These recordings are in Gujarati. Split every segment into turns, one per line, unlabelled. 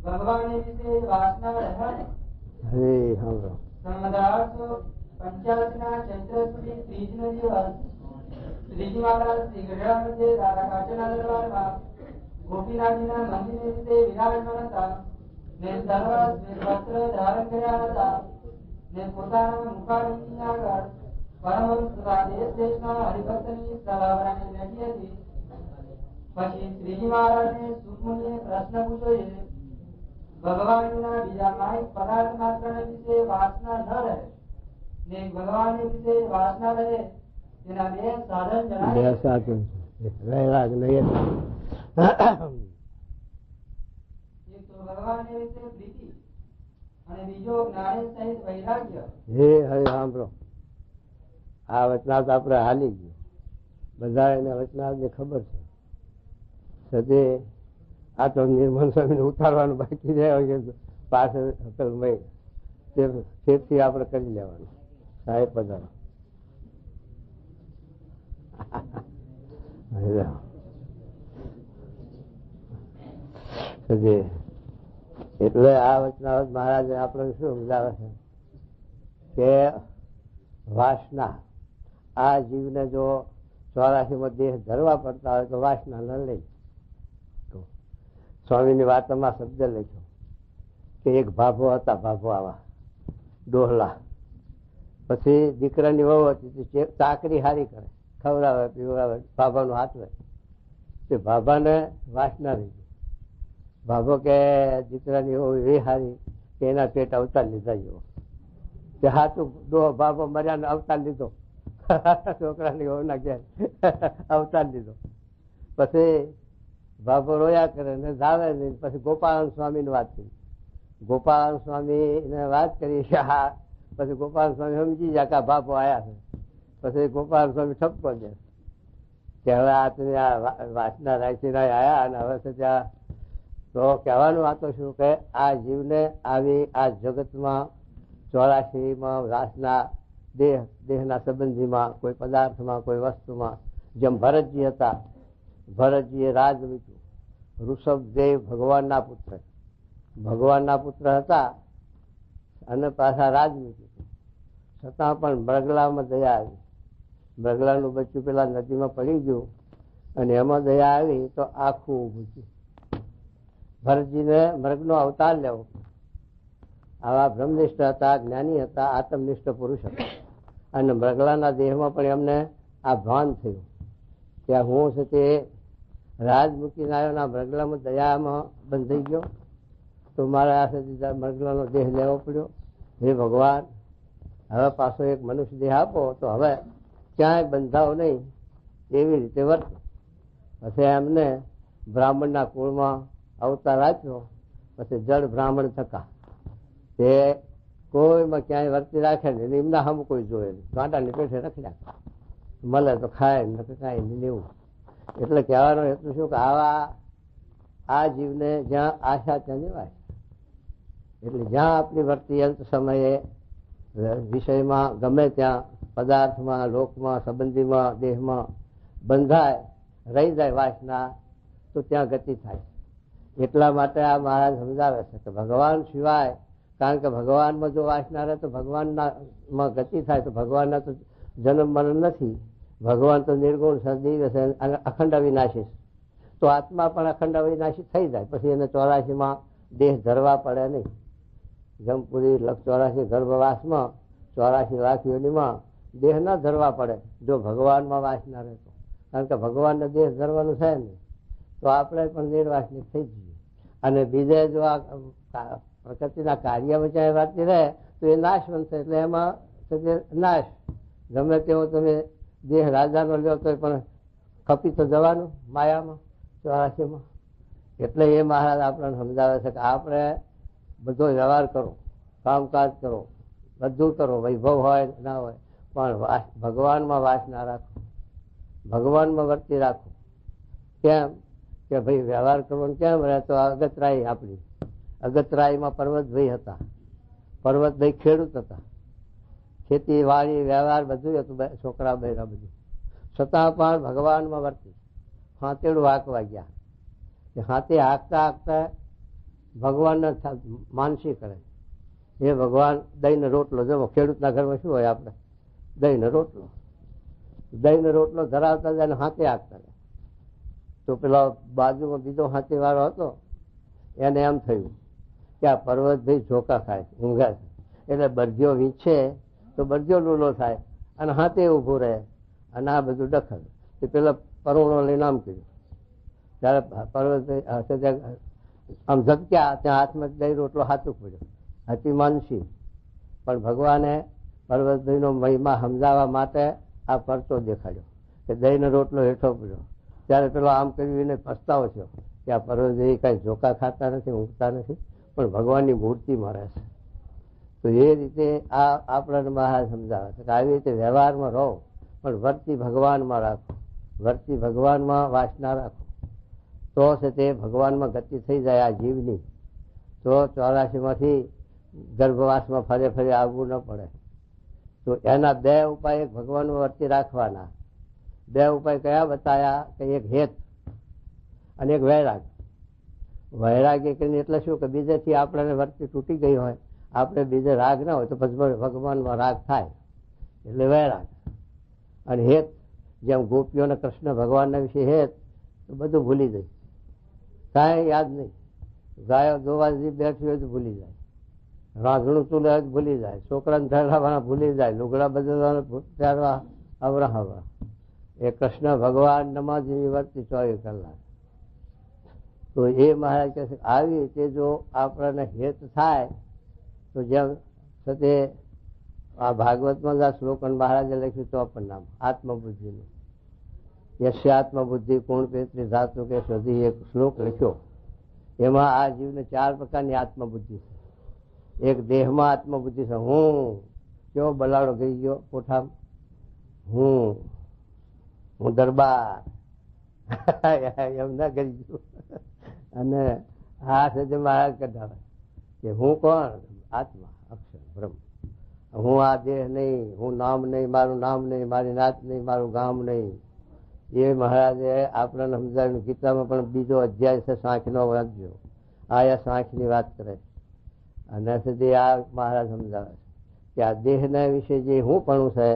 ભગવાન વિશે વાસના રહેવાની.
હરે હમ
સંવત 1885 ના ચૈત્ર સુધી ત્રીજનો દિવસ શ્રીજી મહારાજ શ્રી ગઢડા મધ્યે કાચના દરબારમાં ગોપીનાથજીના મંદિર વિશે વિરાજમાન હતા ને સર્વ વસ્ત્ર ધારણ કર્યા હતા ને પોતાના મુખારવિંદની આગળ પરમહંસ તથા દેશ દેશના હરિભક્તની સભાવરાની બેઠી હતી. પછી શ્રીજી મહારાજને સુખમુનિએ પ્રશ્ન પૂછ્યો, ભગવાનના બીજા કાંઈ પદાર્થ માત્ર વિશે વાસના ન રહે ને ભગવાન વિશે વાસના રહે તેના બે સાધન જણાય. એક તો ભગવાન વિશે પ્રીતિ અને બીજો જ્ઞાન સહિત વૈરાગ્ય.
હે હરે સાંભળો, આ વચનાથ આપણે હાલી ગયું. બધા એના વચનાથ ને ખબર છે. સદે આ તો નિર્મલ સ્વામી ઉતારવાનું બાકી જાય પાછળ તેથી આપણે કરી લેવાનું. સાહેબ પધારો. એટલે આ વચનાવત મહારાજ આપણે શું સમજાવે છે કે વાસના આ જીવને જો 84માં દેહ ધરવા પડતા હોય તો વાસના ન લઈ. સ્વામીની વાતોમાં શબ્દ લખ્યો કે એક ભાભો હતા, ભાભો આવા ડોહલા. પછી દીકરાની વહુ હતી, ચાકરી હારી કરે, ખવડાવે પીવડાવે, ભાભાનું હાથવે. તે ભાભાને વાસના રહી ગઈ. ભાભો કે દીકરાની વહુ એવી હારી કે એના પેટ અવતાર લીધા જેવો. તે હાથું ભાભો મર્યાને અવતાર લીધો, છોકરાની વહુ ના ઘેર અવતાર લીધો. પછી ભાભો રોયા કરે ને ધાવે નહીં. પછી ગોપાલ સ્વામી ની વાત કરી. ગોપાલ સ્વામી ને વાત કરી કે હા. પછી ગોપાલ સ્વામી સમજી જાય કે ભાભો આયા છે. પછી ગોપાલ સ્વામી ઠપકો દે કે હવે આ તમે આ વાસના રાખી આયા અને હવે છે ત્યાં તો કહેવાનું આ તો શું કે આ જીવને આવી આ જગતમાં 84માં વાસના દેહના સંબંધીમાં કોઈ પદાર્થમાં કોઈ વસ્તુમાં, જેમ ભરતજી હતા, ભરતજીએ રાજ મૂક્યું. ઋષભદેવ ભગવાનના પુત્ર હતા અને પાછા રાજ મૂક્યું. છતાં પણ મૃગલામાં દયા આવી. મૃગલાનું બચ્ચું પેલા નદીમાં પડી ગયું અને એમાં દયા આવી તો આખું ઊભું થયું. ભરતજીને મૃગનો અવતાર લેવો. આવા બ્રહ્મનિષ્ઠ હતા, જ્ઞાની હતા, આત્મનિષ્ઠ પુરુષ હતા. અને મૃગલાના દેહમાં પણ એમને આ ભાન થયું કે હું છે તે રાજ મૂકીને આવ્યો ના મૃગલામાં દયામાં બંધાઈ ગયો તો મારે આ મૃગલાનો દેહ લેવો પડ્યો. હે ભગવાન, હવે પાછો એક મનુષ્ય દેહ આપો તો હવે ક્યાંય બંધાવ નહીં, એવી રીતે વર્તો. પછી એમને બ્રાહ્મણના કુળમાં અવતાર આપ્યો. પછી જડ બ્રાહ્મણ થકા તે કોઈમાં ક્યાંય વર્તી રાખે ને એમના હમ કોઈ જોયે નહીં. કાંટાની પેઠે રખડ્યા, મળે તો ખાય ને કાંઈ નહીં લેવું. એટલે કહેવાનો એટલું શું કે આવા આ જીવને જ્યાં આશા ત્યાં જવાય. એટલે જ્યાં આપણી વર્તી અંત સમયે વિષયમાં ગમે ત્યાં પદાર્થમાં, લોકમાં, સંબંધીમાં, દેહમાં બંધાય રહી જાય વાસના તો ત્યાં ગતિ થાય. એટલા માટે આ મહારાજ સમજાવે છે કે ભગવાન સિવાય, કારણ કે ભગવાનમાં જો વાસના રહે તો ભગવાનમાં ગતિ થાય. તો ભગવાનના તો જન્મ મરણ નથી. ભગવાન તો નિર્ગુણ સદૈવ છે અને અખંડ અવિનાશી. તો આત્મા પણ અખંડ અવિનાશી થઈ જાય. પછી એને 84માં દેહ ધરવા પડે નહીં. જમપુરી 84 ગર્ભવાસમાં 84 લાખ યોનિમાં દેહ ન ધરવા પડે જો ભગવાનમાં વાસના રહે તો. કારણ કે ભગવાનને દેહ ધરવાનું છે નહીં તો આપણે પણ નિર્વાસનિક થઈ જઈએ. અને બીજે જો આ પ્રકૃતિના કાર્ય વચ્ચે વાંચી રહે તો એ નાશ બનશે. એટલે એમાં નાશ ગમે તેવો તમે દેહ રાજાનો લ્યો તો પણ ખપી તો જવાનું માયામાં 84માં. એટલે એ મહારાજ આપણને સમજાવે છે કે આપણે બધો વ્યવહાર કરો, કામકાજ કરો, બધું કરો, વૈભવ હોય ના હોય, પણ ભગવાનમાં વાસના રાખો, ભગવાનમાં વર્તી રાખો. કેમ કે ભાઈ વ્યવહાર કરવાનો કેમ રહે તો અગતરાઈ આપણી અગતરાઈમાં પર્વતભાઈ હતા. પર્વતભાઈ ખેડૂત હતા. ખેતી વાડી વ્યવહાર બધું હતું, છોકરા બહેરા બધું. છતાં પણ ભગવાનમાં વર્તી. ફાંતેડું હાંકવા ગયા. કે હાથે હાંકતા હાંકતા ભગવાનને માનસી કરે. એ ભગવાન દહીંનો રોટલો, જો ખેડૂતના ઘરમાં શું હોય, આપણે દહીંનો રોટલો ધરાવતા જાય હાથે હાંકતા જાય. તો પેલા બાજુમાં બીજો હાથી વાળો હતો, એને એમ થયું કે આ પર્વતભાઈ ઝોકા ખાય, ઊંઘા છે, એટલે બરજીઓ વીંચે તો બરજીઓ લૂલો થાય અને હાથે ઉભું રહે અને આ બધું દખલ. તે પેલા પરોણો લઈને આમ કર્યું. ત્યારે પર્વતભાઈ આમ ઝબક્યા, ત્યાં હાથમાં દહીં રોટલો હાથું પડ્યો. હતી માનસી, પણ ભગવાને પર્વતભાઈનો મહિમા સમજાવવા માટે આ પરચો દેખાડ્યો કે દહીંનો રોટલો હેઠો પડ્યો. ત્યારે પેલો આમ કર્યું, એને પસ્તાવો થયો કે આ પર્વતભાઈ કઈ ઝોકા ખાતા નથી, ઊંઘતા નથી, પણ ભગવાનની મૂર્તિ મારે છે. તો એ રીતે આ આપણને મહારાજ સમજાવે છે કે આવી રીતે વ્યવહારમાં રહો, પણ વર્તી ભગવાનમાં રાખો, વર્તી ભગવાનમાં વાસના રાખો, તો છે તે ભગવાનમાં ગતિ થઈ જાય આ જીવની. તો 84માંથી ગર્ભવાસમાં ફરે આવવું ન પડે. તો એના બે ઉપાય, એક ભગવાનમાં વર્તી રાખવાના. બે ઉપાય કયા બતાયા કે એક હેત અને એક વૈરાગ. વૈરાગ્ય કરીને એટલે શું કે બીજેથી આપણને વર્તી તૂટી ગઈ હોય, આપણે બીજે રાગ ના હોય તો પછી ભગવાનમાં રાગ થાય, એટલે વૈરાગ. અને હેત, જેમ ગોપીઓને કૃષ્ણ ભગવાનના વિશે હેત, તો બધું ભૂલી જાય, કાંઈ યાદ નહીં. ગાયો દોવા બેઠી હોય તો ભૂલી જાય, રાંધણું ચૂલે ભૂલી જાય, છોકરાને ઠેરવાના ભૂલી જાય, લુગડા બદલવાના ઠેરવા હવરા. એ કૃષ્ણ ભગવાન નમા જેવી વર્તી 24 કલાક. તો એ મહારાજ કહે છે આવી રીતે જો આપણને હેત થાય તો જેમ તે આ ભાગવતમાં આ શ્લોક મહારાજે લખ્યું 54 નામ આત્મબુદ્ધિનું. યસ્ય આત્મબુદ્ધિ કોણ પેત્રી ધાતુ કે સુધી એક શ્લોક લખ્યો. એમાં આ જીવને 4 પ્રકારની આત્મબુદ્ધિ છે. એક દેહમાં આત્મબુદ્ધિ છે, હું કેવો બલાડો ગઈ ગયો કોઠામાં, હું દરબાર એમ ના કરી ગયું. અને આ છે મહારાજ કઢાવે કે હું કોણ, આત્મા અક્ષર બ્રહ્મ. હું આ દેહ નહીં, હું નામ નહીં, મારું નામ નહીં, મારી નાત નહીં, મારું ગામ નહીં. એ મહારાજે આપણને સમજાવ્યું. ગીતામાં પણ બીજો અધ્યાય છે સાંખનો વાંચજો, આ સાંખની વાત કરે. અને સુધી આ મહારાજ સમજાવે કે આ દેહના વિશે જે હું પણ છે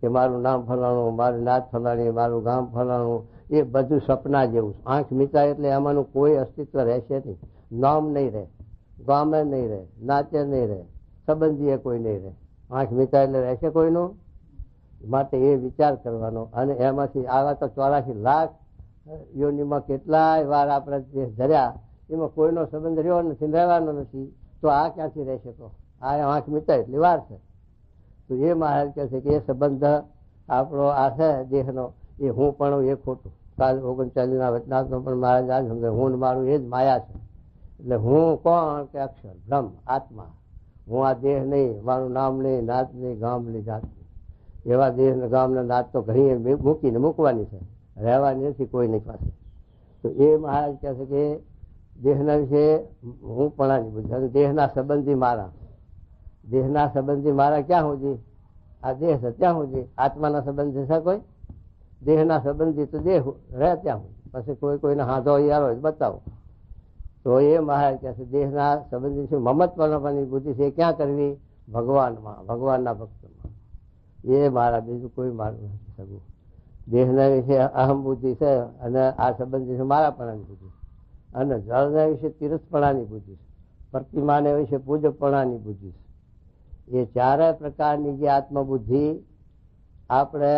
કે મારું નામ ફલાણું, મારી નાત ફલાણી, મારું ગામ ફલાણું, એ બધું સપના જેવું. આંખ મીચાય એટલે એમાંનું કોઈ અસ્તિત્વ રહેશે નહીં. નામ નહીં રહે, ગામે નહીં રહે, નાચે નહીં રહે, સંબંધીએ કોઈ નહીં રહે. આંખ મીચાય એટલે રહેશે કોઈનું? માટે એ વિચાર કરવાનો. અને એમાંથી આવા તો 84 લાખ યોનિમાં કેટલાય વાર આપણે જે ધર્યા, એમાં કોઈનો સંબંધ રહ્યો નથી, રહેવાનો નથી, તો આ ક્યાંથી રહેશે? તો આ આંખ મીચાય એટલી વાર છે. તો એ મહારાજ કહે છે કે એ સંબંધ આપણો આ છે દેહનો, એ હું પણ એ ખોટું. કાલ 39ના વચનાથમાં પણ મહારાજ આ સમજે, હું મારું એ જ માયા છે. એટલે હું કોણ કે અક્ષર બ્રહ્મ આત્મા. હું આ દેહ નહીં, મારું નામ નહીં, નાત નહીં, ગામ નહીં, જાત નહીં. એવા દેહ ને ગામ ને નાત તો ઘણી મૂકીને મૂકવાની છે, રહેવાની નથી કોઈની પાસે. તો એ મહારાજ કહે છે કે દેહના વિશે હું પણાની બુદ્ધિ અને દેહના સંબંધી મારા. દેહના સંબંધી મારા ક્યાં સુધી? આ દેહ છે ત્યાં સુધી. આત્માના સંબંધી છે કોઈ? દેહના સંબંધી તો દેહ રહે ત્યાં સુધી. પછી કોઈને હાથો યાર હોય બતાવો. તો એ મહારાજ કહે છે દેહના સંબંધી શું મમત્વની બુદ્ધિ છે, ક્યાં કરવી? ભગવાનમાં, ભગવાનના ભક્તમાં. એ મારા, બીજું કોઈ મારું નથી સગું. દેહના વિશે અહમ બુદ્ધિ છે અને આ સંબંધી છે મારાપણાની બુદ્ધિ. અને જળના વિશે તીર્થપણાની બુદ્ધિ છે, પ્રતિમાને વિશે પૂજપણાની બુદ્ધિ છે. એ 4 પ્રકારની જે આત્મબુદ્ધિ આપણે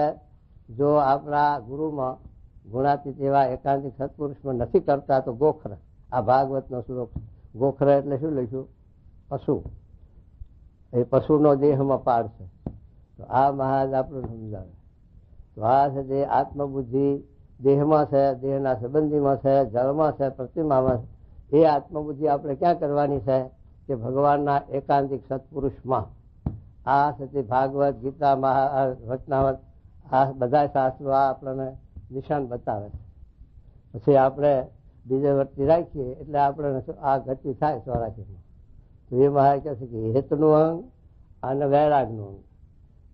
જો આપણા ગુરુમાં ગુણાતીત એવા એકાંતિક સત્પુરુષમાં નથી કરતા તો ગોખર. આ ભાગવતનો શ્લોક. ગોખર એટલે શું લખ્યું? પશુ. એ પશુનો દેહમાં પાડશે. તો આ મહારાજ આપણને સમજાવે. તો આ છે જે આત્મબુદ્ધિ દેહમાં છે, દેહના સંબંધીમાં છે, જળમાં છે, પ્રતિમામાં છે. એ આત્મબુદ્ધિ આપણે ક્યાં કરવાની છે? કે ભગવાનના એકાંતિક સત્પુરુષમાં. આ છે તે ભાગવત, ગીતા, વચનાવત, આ બધા શાસ્ત્રો આ આપણને નિશાન બતાવે છે. પછી આપણે બીજે વર્તી રાખીએ એટલે આપણે આ ગતિ થાય 84માં. તો એ મહારાજ કહે છે કે હેતનું અંગ અને વૈરાગનું અંગ,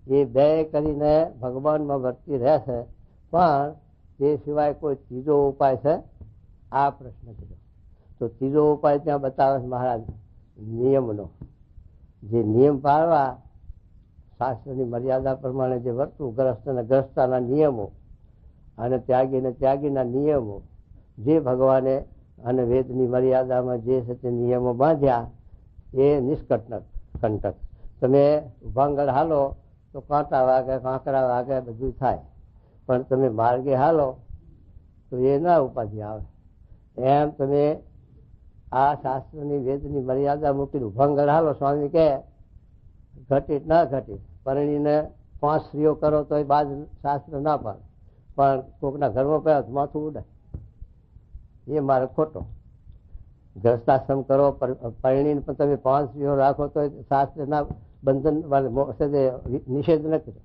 એ બે કરીને ભગવાનમાં વર્તી રહેશે. પણ તે સિવાય કોઈ ત્રીજો ઉપાય છે આ પ્રશ્ન કર્યો. તો ત્રીજો ઉપાય ત્યાં બતાવે છે મહારાજ નિયમનો. જે નિયમ પાળવા, શાસ્ત્રની મર્યાદા પ્રમાણે જે વર્તવું, ગ્રસ્ત અને ગ્રસ્તાના નિયમો અને ત્યાગીના નિયમો, જે ભગવાને અને વેદની મર્યાદામાં જે છે તે નિયમો બાંધ્યા એ નિષ્કંટક. તમે ઉભાંગળ હાલો તો કાંટા વાગે, કાંકરા વાગે, બધું થાય, પણ તમે માર્ગે હાલો તો એ ના ઉપાધિ આવે. એમ તમે આ શાસ્ત્રની વેદની મર્યાદા મૂકીને ઉભાંગળ હાલો, સ્વામી કહે ઘટિત ના ઘટિત, પરણીને 5 સ્ત્રીઓ કરો તો એ બાદ શાસ્ત્ર ના પાડે, પણ કોકના ઘરમાં પહેલા માથું ઉડે, એ મારે ખોટો. ગ્રસ્તાશ્રમ કરો, પરણીને પણ તમે 5 સ્ત્રીઓ રાખો તો શાસ્ત્રના બંધન નિષેધ નથી,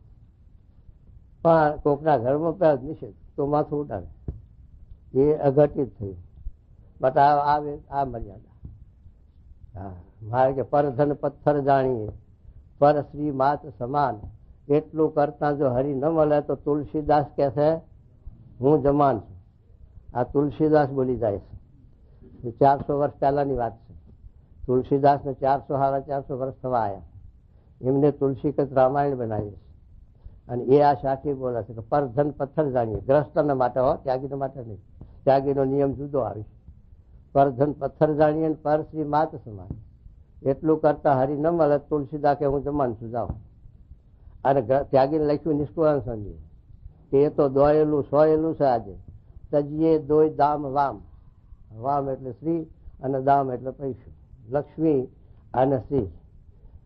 પણ કોકના ઘરમાં પહેલા નિષેધ તો માથું ઉડાડે, એ અઘટિત થયું. બટ આ મર્યાદા. હા, મારે કે પરધન પથ્થર જાણીએ, પર શ્રી માત સમાન, એટલું કરતા જો હરી ન મળે તો તુલસીદાસ કે છે હું જમાન છું. આ તુલસીદાસ બોલી જાય છે. 400 વર્ષ પહેલાની વાત છે. તુલસીદાસને 400-450 વર્ષ થવા આવ્યા. એમને તુલસીકૃત રામાયણ બનાવી છે, અને એ આ સાખી બોલે છે કે પરધન પથ્થર જાણીએ. ગ્રસ્તના માટે હો, ત્યાગીના માટે નહીં. ત્યાગીનો નિયમ જુદો આવે છે. પરધન પથ્થર જાણીએ, પર શ્રી માત સમાન, એટલું કરતા હરી ન મળે તુલસીદાસ કે હું જમાન છું, જાઓ. અને ત્યાગીને લખ્યું નિષ્કુળાન સ્વામી, કે એ તો દોયેલું સોયેલું છે. આજે તજીએ દોય દામ વામ, વામ એટલે શ્રી અને દામ એટલે પૈસું, લક્ષ્મી અને શ્રી.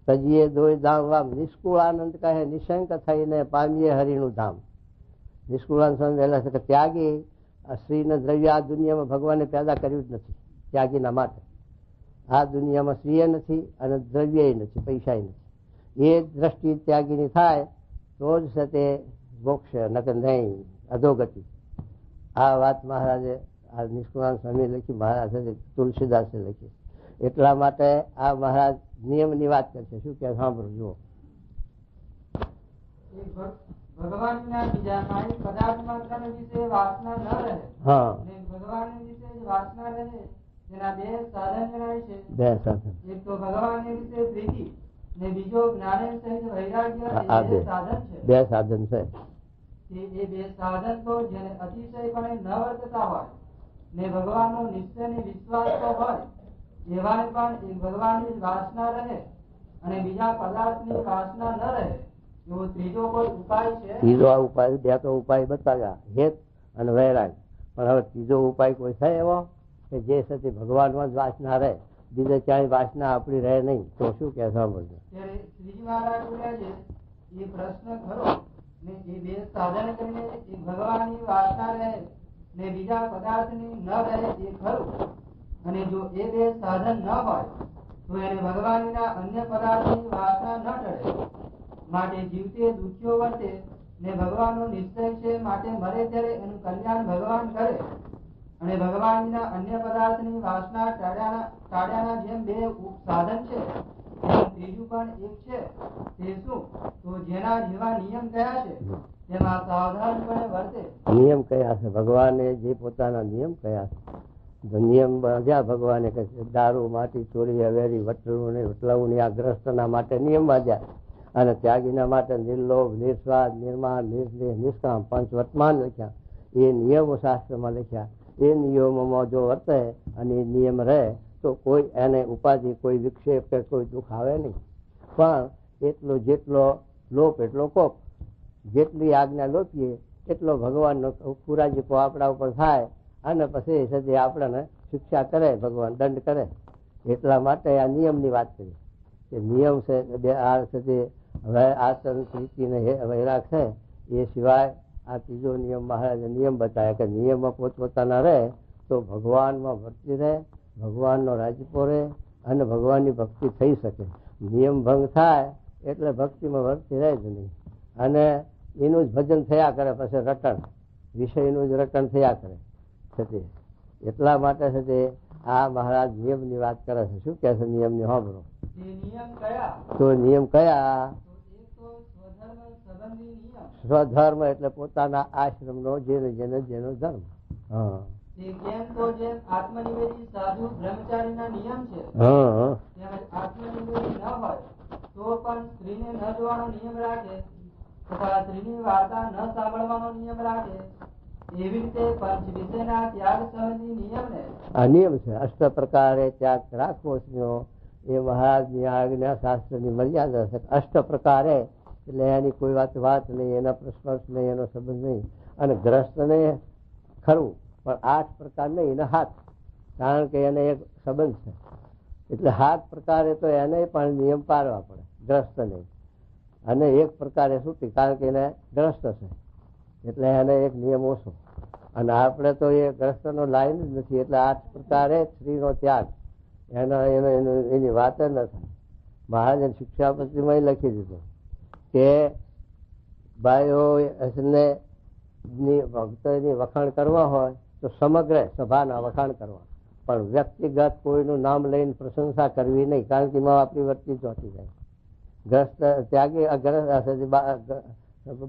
તજીએ દોય દામ વામ, નિષ્કુળાનંદ કહે નિશંક થઈને પામીએ હરિનું ધામ. નિષ્કુળાન સ્વામી વહેલા છે કે ત્યાગી શ્રીને દ્રવ્ય આ દુનિયામાં ભગવાને પેદા કર્યું જ નથી. ત્યાગીના માટે આ દુનિયામાં શ્રીએ નથી અને દ્રવ્ય નથી, પૈસા નથી. એ દ્રષ્ટિ ત્યાગીની થાય તો જ છે તે મોક્ષ, નકર નહીં અધોગતિ. આ વાત મહારાજે આ નિષ્કુળાન સ્વામી લખી, મહારાજે તુલસીદાસે લખી. એટલા માટે આ મહારાજ નિયમની વાત કરશે. શું કે સાંભળો, જુઓ.
ભગવાનના બીજા માહિત પદાર્થ માત્ર વિશે વાસના ન રહે.
હા,
ભગવાન વિશે વાસના રહે, તેના 2 સાધન જણાય છે.
2 સાધન.
એક તો ભગવાન વિશે પ્રીતિ, ને બીજો જ્ઞાન સહિત વૈરાગ્ય.
આ 2
સાધન છે.
2 સાધન છે.
એ 2 સાધન તો જેને અતિશયપણે ન વર્તતા હોય ને ભગવાનનો નિશ્ચય ને વિશ્વાસ તો હોય, એવાને પણ ભગવાનની વાસના રહે અને બીજા પદાર્થની વાસના ન રહે, એવો ત્રીજો કોઈ ઉપાય છે?
ત્રીજો આ ઉપાય, 2 તો ઉપાય બતાવ્યા, હેત અને વૈરાગ. પણ હવે ત્રીજો ઉપાય કોઈ થાય એવો કે જે સતી ભગવાનમાં જ વાસના રહે, બીજે ક્યાંય વાસના આપણી રહે નહીં. તો શું કે સાંભળજો.
શ્રીજી મહારાજ બોલ્યા છે એ પ્રશ્ન ખરો ને, એ 2 સાધન કરીને ભગવાનની વાસના રહે ને બીજા પદાર્થની ન રહે એ ખરું. અને જો એ 2 સાધન ન હોય તો એને ભગવાનના અન્ય પદાર્થની વાસના ન ટળે. માટે જીવતે દુખ્યો વર્તે ને ભગવાનનો નિશ્ચય છે, માટે મરે ત્યારે એનું કલ્યાણ ભગવાન કરે. અને ભગવાનના અન્ય પદાર્થની વાસના ટાળ્યાના જેમ 2 સાધન છે, ત્રીજું પણ એક છે. તે શું? તો જેના જેવા નિયમ કયા છે તેમાં સાવધાનપણે વર્તે.
નિયમ કયા છે? ભગવાને જે પોતાના નિયમ કયા છે, નિયમ બાંધ્યા ભગવાને કહે છે. દારૂ, માટી, ચોરી, હવેરી, વટલું ને વટલાવું આ ગ્રસ્તના માટે નિયમ બાંધ્યા, અને ત્યાગીના માટે નિર્લોભ, નિસ્વાદ, નિર્માણ, નિર્દેહ, નિષ્કામ 5 વર્તમાન લખ્યા. એ નિયમો શાસ્ત્રમાં લખ્યા. એ નિયમોમાં જો વર્તે અને એ નિયમ રહે તો કોઈ એને ઉપાધિ, કોઈ વિક્ષેપ કે કોઈ દુઃખ આવે નહીં. પણ એટલો જેટલો લોપ એટલો કોપ, જેટલી આજ્ઞા લોપીએ એટલો ભગવાનનો પુરાજીપો આપણા ઉપર થાય, અને પછી સદી આપણને શિક્ષા કરે, ભગવાન દંડ કરે. એટલા માટે આ નિયમની વાત કરી. કે નિયમ છે આ સદી આચરણ, પ્રીતિ ને વૈરાગ છે. એ સિવાય આ ત્રીજો નિયમ મહારાજે નિયમ બતાવ્યા કે નિયમમાં પોતપોતાના રહે તો ભગવાનમાં વર્તી રહે, ભગવાનનો રાજીપો રહે અને ભગવાનની ભક્તિ થઈ શકે. નિયમ ભંગ થાય એટલે ભક્તિમાં વર્તી રહે જ નહીં, અને એનું જ ભજન થયા કરે, પછી રટણ, વિષયનું જ રટણ થયા કરે છે. એટલા માટે છે તે આ મહારાજ નિયમની વાત કરે છે. શું કહે છે નિયમની? સાંભળો. તો નિયમ કયા? સ્વધર્મ એટલે પોતાના આશ્રમનો જેનો ધર્મ. હા,
કેમ તો જેમ આત્મનિવેદી સાધુ બ્રહ્મચારીના નિયમ છે
હા
તેમજ આત્મનિવેદી ન હોય તો પણ સ્ત્રીને ન જોવાનો નિયમ રાખે તથા સ્ત્રીની વાર્તા ન સાંભળવાનો નિયમ રાખે એવી રીતે પંચ વિષયના ત્યાગ સંબંધી નિયમને
આ નિયમ છે. અષ્ટ પ્રકારે ત્યાગ રાખવો એ મહારાજની આજ્ઞા શાસ્ત્રની મર્યાદા છે. અષ્ટ પ્રકારે એટલે એની કોઈ વાત નહીં, એના સ્પર્શ નહીં, એનો સંબંધ નહીં. અને ગ્રસ્તને ખરું પણ 8 પ્રકાર નહીં, એને હાથ, કારણ કે એને એક સંબંધ છે એટલે 7 પ્રકારે તો એને પણ નિયમ પાડવા પડે ગ્રસ્ત નહીં. અને 1 પ્રકારે છૂટી, કારણ કે એને ગ્રસ્ત છે એટલે એને એક નિયમ ઓછો. અને આપણે તો એ ગ્રસ્તનો લાઈન જ નથી એટલે 8 પ્રકારે સ્ત્રીનો ત્યાગ એની વાત જ ન થાય. મહારાજે શિક્ષાપત્રીમાં લખી દીધું કે ભાઈઓ ભક્તોની વખાણ કરવા હોય તો સમગ્ર સભાના વખાણ કરવા, પણ વ્યક્તિગત કોઈનું નામ લઈને પ્રશંસા કરવી નહીં, કારણ કે એમાં આપણી વર્તી ચોંટી જાય. ગ્રસ્ત ત્યાગી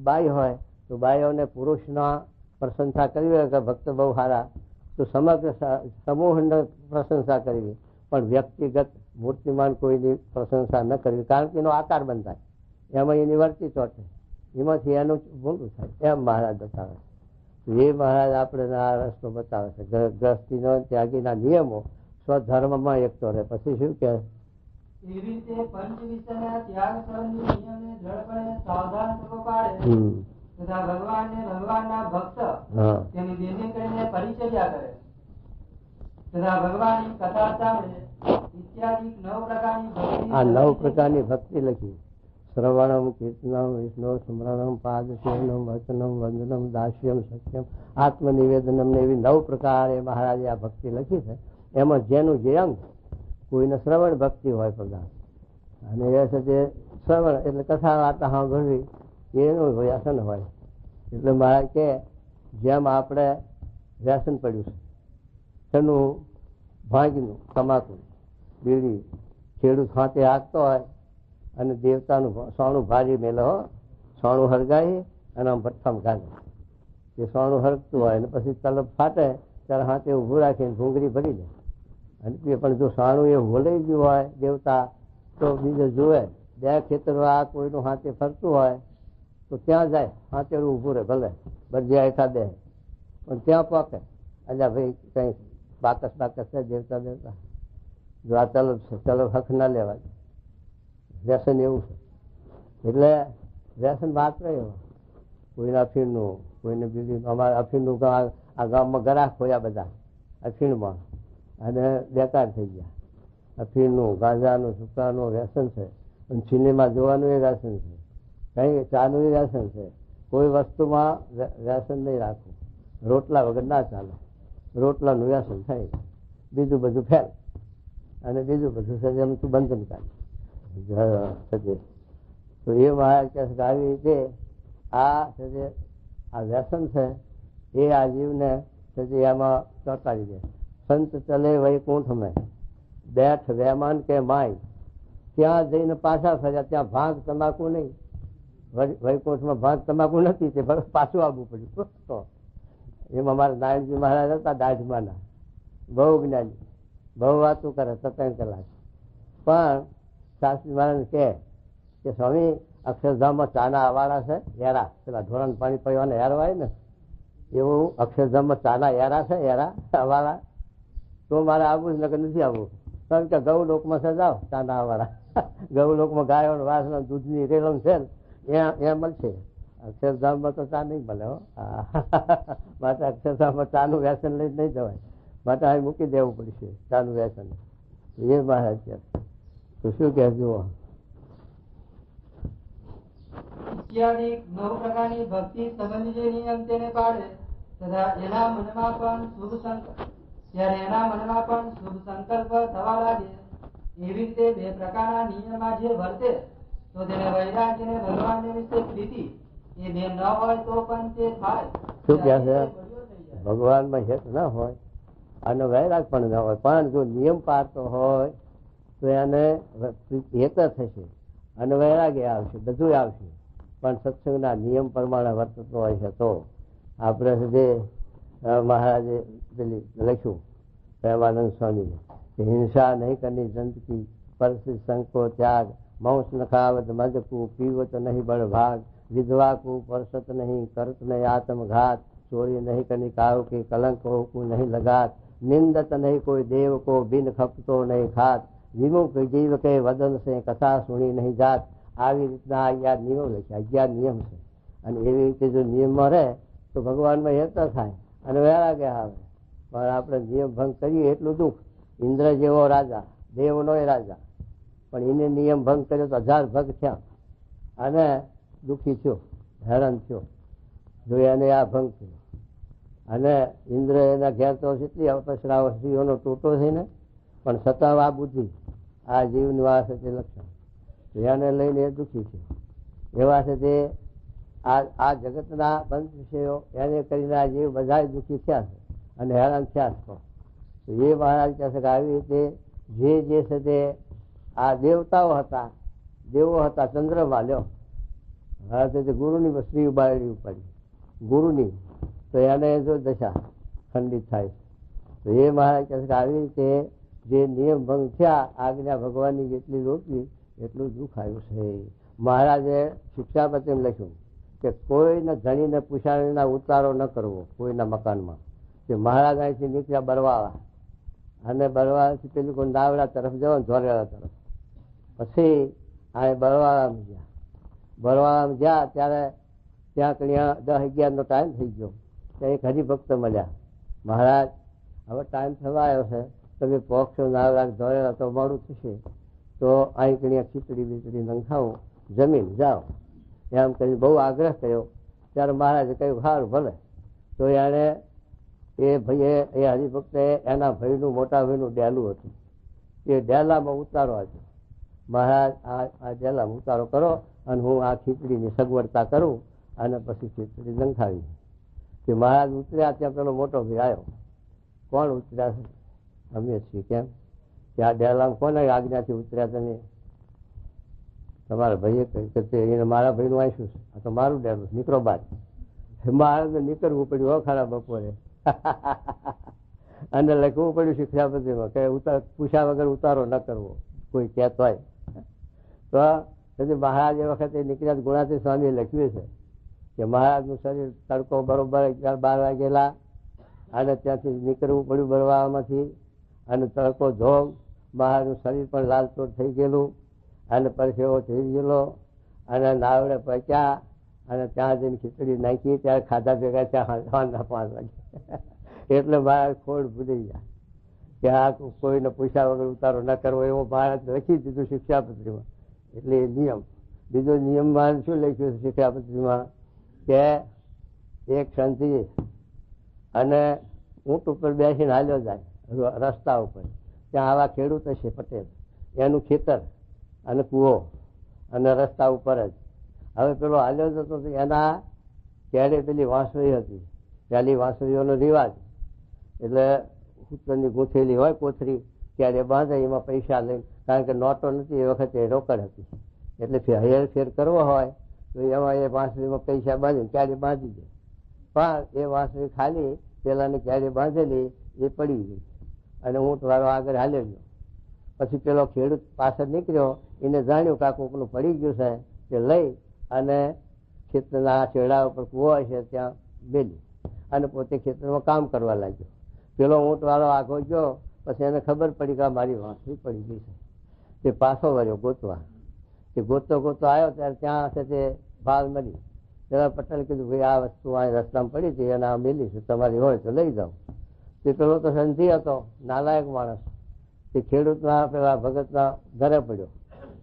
બાઈ હોય તો બાઈઓને પુરુષના પ્રશંસા કરવી હોય કે ભક્ત બહુ સારા, તો સમગ્ર સમૂહને પ્રશંસા કરવી, પણ વ્યક્તિગત મૂર્તિમાન કોઈની પ્રશંસા ન કરવી, કારણ કે એનો આકાર બંધાય, એમાં એની વર્તી ચોટે, એમાંથી એનું મોટું થાય. એમ મહારાજ બતાવે છે. એ મહારાજ આપણે આ રસ્તો બતાવે છે. ગ્રસ્તીનો ત્યાગીના નિયમો સ્વધર્મમાં એકતો રહે. પછી શું કે
એવી રીતે પંચ વિષયના ત્યાગ સંબંધી નિયમને દ્રઢપણે સાવધાન થવો પાડે તથા ભગવાનના ભક્ત તેની દેખરેખ કરીને પરિચર્યા કરે તથા ભગવાનની કથા સાંભળે ઇત્યાદિ 9 પ્રકારની ભક્તિ.
આ 9 પ્રકારની ભક્તિ લખી. શ્રવણમ, કીર્તનમ, વિષ્ણુ સ્મરણમ, પાદસેવનમ, વચનમ, વંદનમ, દાસ્યમ, સત્યમ, આત્મનિવેદનમ એવી 9 પ્રકારે મહારાજે આ ભક્તિ લખી છે. એમાં જેનું જે અંગ, કોઈને શ્રવણ ભક્તિ હોય પ્રધાન, અને એ છે તે શ્રવણ એટલે કથા વાર્તા સાંભળવી એનું વ્યસન હોય. એટલે મહારાજ કે જેમ આપણે વ્યસન પડ્યું છે તેનું ભાંગનું, તમાકુ, બીડી, ખેડૂત હાથે હાંકતો હોય અને દેવતાનું સોનું ભારી મેલો, સોનું હરગાઈ અને આમ ભઠ્ઠામાં ગાલે, એ સોનું હરગતું હોય અને પછી તલબ ફાટે ત્યારે હાથે ઊભું રાખીને ઘૂંઘરી ભરી દે. અને પણ જો સાણું એ હોલાઈ ગયું હોય દેવતા તો બીજે જુએ, 2 ખેતરો આ કોઈનું હાથે ફરતું હોય તો ત્યાં જાય, હાથેરું ઊભું રહે, ભલે બધી હેઠા દે પણ ત્યાં પહોંચે, અલ્યા ભાઈ કઈ બાકસ છે દેવતા જો આ તલબ છે, તલબ હક ના લેવા દે. વ્યસન એવું છે. એટલે વ્યસન માત્ર એવું, કોઈને અફીણનું, કોઈને બીજું. અમારે અફીણનું આ ગામમાં ગરાખ હોયા બધા અફીણમાં, અને બેકાર થઈ ગયા. અફીણનું, ગાંજાનું, સુકાનું વ્યસન છે. અને સિનેમા જોવાનું એ વ્યસન છે, કઈ ચાનું એ વ્યસન છે. કોઈ વસ્તુમાં વ્યસન નહીં રાખવું. રોટલા વગર ના ચાલે, રોટલાનું વ્યસન થાય, બીજું બધું ફેલ, અને બીજું બધું છે એમ તું બંધન કાઢે. તો એ મહારાજ કે આવી રીતે આ વ્યસન છે એ આ જીવને એમાં ચોંટાડી દે. સંત ચલે વૈકુંઠ મેં બેઠ વહેમાન કે માય, ત્યાં જઈને પાછા ફર્યા, ત્યાં ભાંગ તમાકુ નહીં. વૈકુંઠમાં ભાંગ તમાકુ નથી, તે પાછું આવવું પડ્યું. તો એમાં અમારા નારાયણજી મહારાજ હતા દાઢમાના, બહુ જ્ઞાની, બહુ વાતું કરે 3 કલાક. પણ શાસ્ત્રી મહારાજ કે સ્વામી અક્ષરધામમાં ચાના અવાડા છે, એરા, પેલા ઢોરણ પાણી પીવાના એરવાય ને એવું અક્ષરધામમાં ચાના એરા છે, એરા અવાડા, તો મારે આવવું જ નકર નથી આવવું. કારણ કે ગૌ લોકમાં છે, જાઓ ચાના અવાડા, ગૌ લોકમાં ગાયો વાસણ દૂધની રેલમ છે એ મળશે. અક્ષરધામમાં તો ચા નહીં મળે. માટે અક્ષરધામમાં ચાનું વ્યસન લઈ નહીં જવાય, માટે અહીં મૂકી દેવું પડશે ચાનું વ્યસન. એ મહારાજ કે તો શું કે જુઓ
ઇત્યાદિ 9 પ્રકારની ભક્તિ સંબંધી જે નિયમ તેને પાડે તથા એના મનમાં પણ શુભ સંકલ્પ થવા લાગે. એવી રીતે 2 પ્રકારના નિયમમાં જે વર્તે તો તેને વૈરાગ્ય અને ભગવાનને વિશે પ્રીતિ એ 2 ન હોય તો પણ તે થાય.
શું કે છે? ભગવાનમાં હેત ન હોય અને વૈરાગ પણ ન હોય, પણ જો નિયમ પાડતો હોય તો એને હેત થશે અને વૈરાગ્ય આવશે, બધું આવશે. પણ સત્સંગના નિયમ પ્રમાણે વર્તતો હોય છે તો આપણે જે મહારાજે પેલી લખ્યું પ્રેમાનંદ સ્વામીએ કે હિંસા નહીં કરની જંતકી પરસી સંકો ત્યાગ મંસ ન ખાવત મદકુ પીવત નહીં બળ ભાગ વિધવા કુ પરસત નહીં કરત નહીં આત્મઘાત ચોરી નહીં કની કાવ કે કલંક કો નહીં લગાત નિંદત નહીં કોઈ દેવ કો બિન ખપતો નહીં ખાત વિમુખ જીવ કે વદન સે કથા સુણી નહીં જાત. આવી રીતના 11 નિયમો લખ્યા. 11 નિયમ છે અને એવી રીતે જો નિયમમાં રહે તો ભગવાનમાં હેતા થાય અને વૈરાગ્ય આવે. પણ આપણે નિયમ ભંગ કરીએ એટલું દુઃખ. ઇન્દ્ર જેવો રાજા, દેવનો રાજા, પણ એને નિયમ ભંગ કર્યો તો 1000 ભગ થયા અને દુઃખી થયો, હેરાન થયો જો એને આ ભંગ થયો. અને ઇન્દ્ર એના ઘેર તો કેટલી અપસરાઓ સ્ત્રીઓનો ટોટો છે ને, પણ છતાં આ બુદ્ધિ આ જીવનું આ છે તે લક્ષણ એને લઈને એ દુઃખી છે. એવા છે તે આ જગતના બંધ વિષયો એને કરીને આ જીવ બધા દુઃખી થયા છે અને હેરાન થયા છે. તો એ મહારાજ કહે છે કે આવી રીતે જે છે તે આ દેવતાઓ હતા, દેવો હતા, ચંદ્રમાં લ્યો હા તે ગુરુની સ્ત્રી ઉબાડી ઉપાડી ગુરુની, તો એને જો દશા ખંડિત થાય. તો એ મહારાજ કહે છે કે આવી રીતે જે નિયમ ભંગ થયા, આજ્ઞા ભગવાનની જેટલી રોકવી એટલું દુઃખ આવ્યું છે. મહારાજે શિક્ષાપત્રીમાં લખ્યું કે કોઈને ધણીને પૂછાણીના ઉતારો ન કરવો કોઈના મકાનમાં. કે મહારાજ અહીંથી નીકળ્યા બરવાળા અને બરવાળાથી પેલું કોઈ નાવડા તરફ જવાનું, ધોરેડા તરફ. પછી અહીં બરવાળામાં ગયા. બરવાળામાં ગયા ત્યારે ત્યાં કણ્યા 10-11નો ટાઈમ થઈ ગયો. ત્યાં એક હરિભક્ત મળ્યા. મહારાજ હવે ટાઈમ થવા આવ્યો છે, તમે પહોંચશો નાવડા ધોરેડા તો મોડું થશે, તો અહીં કણ્યા ખીચડી બીચડી નંખાવો, જમીન જાઓ એમ કરી બહુ આગ્રહ કર્યો. ત્યારે મહારાજે કહ્યું સારું ભલે. તો એણે એ ભાઈએ એ હરિભક્તે એના ભાઈનું મોટા ભાઈનું ડેલું હતું, એ ડેલામાં ઉતારો આપ્યો. મહારાજ આ ડેલામાં ઉતારો કરો અને હું આ ખીચડીની સગવડતા કરું અને પછી ખીચડી નંખાવી. કે મહારાજ ઉતર્યા ત્યાં પેલો મોટો ભાઈ આવ્યો. કોણ ઉતર્યા છે? અમે છીએ. કેમ કે આ ડેલામાં કોને આજ્ઞાથી ઉતર્યા તમે? તમારા ભાઈએ કહ્યું એને મારા ભાઈનું આવીશું છે, આ તો મારું ડેલું, નીકળો બાદ. મહારાજને નીકળવું પડ્યું હો ખરા બપોરે અને લખવું પડ્યું શિક્ષાપત્રીમાં કે પૂછ્યા વગર ઉતારો ન કરવો કોઈ કહેતો હોય તો. પછી મહારાજ એ વખતે નીકળ્યા. ગુણાતી સ્વામીએ લખ્યું છે કે મહારાજનું શરીર તડકો બરોબર 11-12 વાગેલા અને ત્યાંથી નીકળવું પડ્યું બરવામાંથી અને તડકો ધોમ. મહારાજનું શરીર પણ લાલચોટ થઈ ગયેલું અને પરસેવો થઈ ગયેલો અને નાવડે પહોંચ્યા અને ત્યાં જઈને ખીચડી નાખી. ત્યારે ખાધા ભેગા ત્યાં 5 વાગે. એટલે મહારાજ ખોડ ભૂલી ગયા કે આ કોઈને પૂછ્યા વગર ઉતારો ન કરવો એવો મહારાજ લખી દીધું શિક્ષાપત્રીમાં. એટલે એ નિયમ. બીજો નિયમમાં શું લખ્યું છે શિક્ષાપત્રીમાં કે એક સંતજી અને ઊંટ ઉપર બેસીને હાલ્યો જાય રસ્તા ઉપર. ત્યાં આવા ખેડૂત હશે પટેલ, એનું ખેતર અને કૂવો અને રસ્તા ઉપર જ. હવે પેલો હાલ્યો જતો એના ક્યારે પેલી વાંસળી હતી, પેલી વાંસળીઓનો રિવાજ એટલે સૂત્રની ગૂંથેલી હોય કોથરી ત્યારે બાંધે એમાં પૈસા લઈને, કારણ કે નોટો નથી એ વખતે રોકડ હતી એટલે હેરફેર કરવો હોય તો એમાં એ વાંસળીમાં પૈસા બાંધીને ક્યારે બાંધી દે. પણ એ વાંસળી ખાલી પેલાની ક્યારે બાંધેલી એ પડી ગઈ અને ઊંટ વાળો આગળ હાલ્યો ગયો. પછી પેલો ખેડૂત પાછળ નીકળ્યો, એને જાણ્યું કે આ કોકનું પડી ગયું છે, તે લઈ અને ખેતરના છેડા ઉપર કૂવો છે ત્યાં બેલી અને પોતે ખેતરમાં કામ કરવા લાગ્યો. પેલો ઊંટ વાળો આગો ગયો. પછી એને ખબર પડી કે મારી વાંસળી પડી ગઈ છે. તે પાછો વર્યો ગોતવા. તે ગોતતો આવ્યો ત્યારે ત્યાં છે તે ભાલ મળી. પેલા પટેલ કીધું ભાઈ આ વસ્તુ આ રસ્તામાં પડી હતી અને આ મેલી છે, તમારી હોય તો લઈ જાઓ. તે પેલો તો સંધિ હતો, નાલાયક માણસ. તે ખેડૂતના પેલા ભગતના ઘરે પડ્યો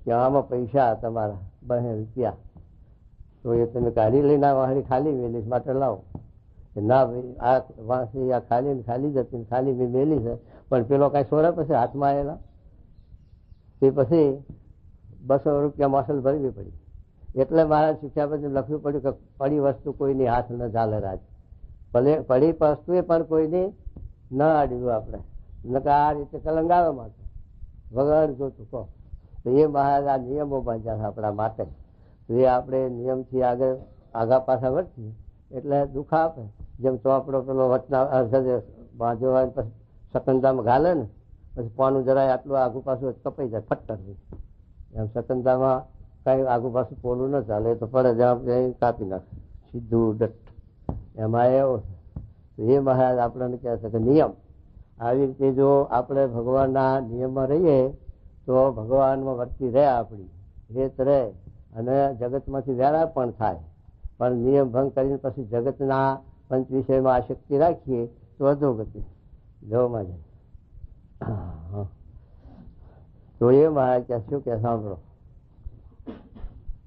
કે આમાં પૈસા તમારા 2 રૂપિયા, તો એ તમે કાઢી લઈને વાહણી ખાલી મેલીશ માટે લાવો. ના ભાઈ આ વાંસળી આ ખાલી જ હતી, ખાલી મેં મેલી છે. પણ પેલો કાંઈ સોરે પછી હાથમાં આવેલા તે પછી 200 રૂપિયા મોસલ ભરવી પડી. એટલે મારા શિક્ષાપત્રી લખવું પડ્યું કે પડી વસ્તુ કોઈની હાથ ન ચાલે રાજ. ભલે પડી વસ્તુ એ પણ કોઈની ન અડ્યું આપણે નકર આ રીતે કલંક આવે માટે વગર જોતું કહો. તો એ મહારાજ આ નિયમો બાંધ્યા આપણા માટે. તો એ આપણે નિયમથી આગળ આગા પાછા વધીએ એટલે દુઃખ આપે. જેમ ચોપડો પેલો વચના બાંધ્યો હોય પછી શકંદામાં ઘાલે ને પછી પાનું જરાય આટલું આગુ પાછું કપાઈ જાય ફટ્ટર. એમ શકંદામાં કઈ આગુ પાછું પોલું ન ચાલે તો પડે જ્યાં કાપી નાખે સીધું ડટ. એમાં એવો એ મહારાજ આપણને કહે છે કે નિયમ આવી રીતે જો આપણે ભગવાનના નિયમમાં રહીએ તો ભગવાનમાં વર્તી રહે, આપણી રેત રહે અને જગતમાંથી વેરા પણ થાય. પણ નિયમ ભંગ કરીને પછી જગતના પંચ વિષયમાં આસક્તિ રાખીએ તો અધોગતિ જોવામાં જાય. તો એ મહારાજ કે શું કે સાંભળો,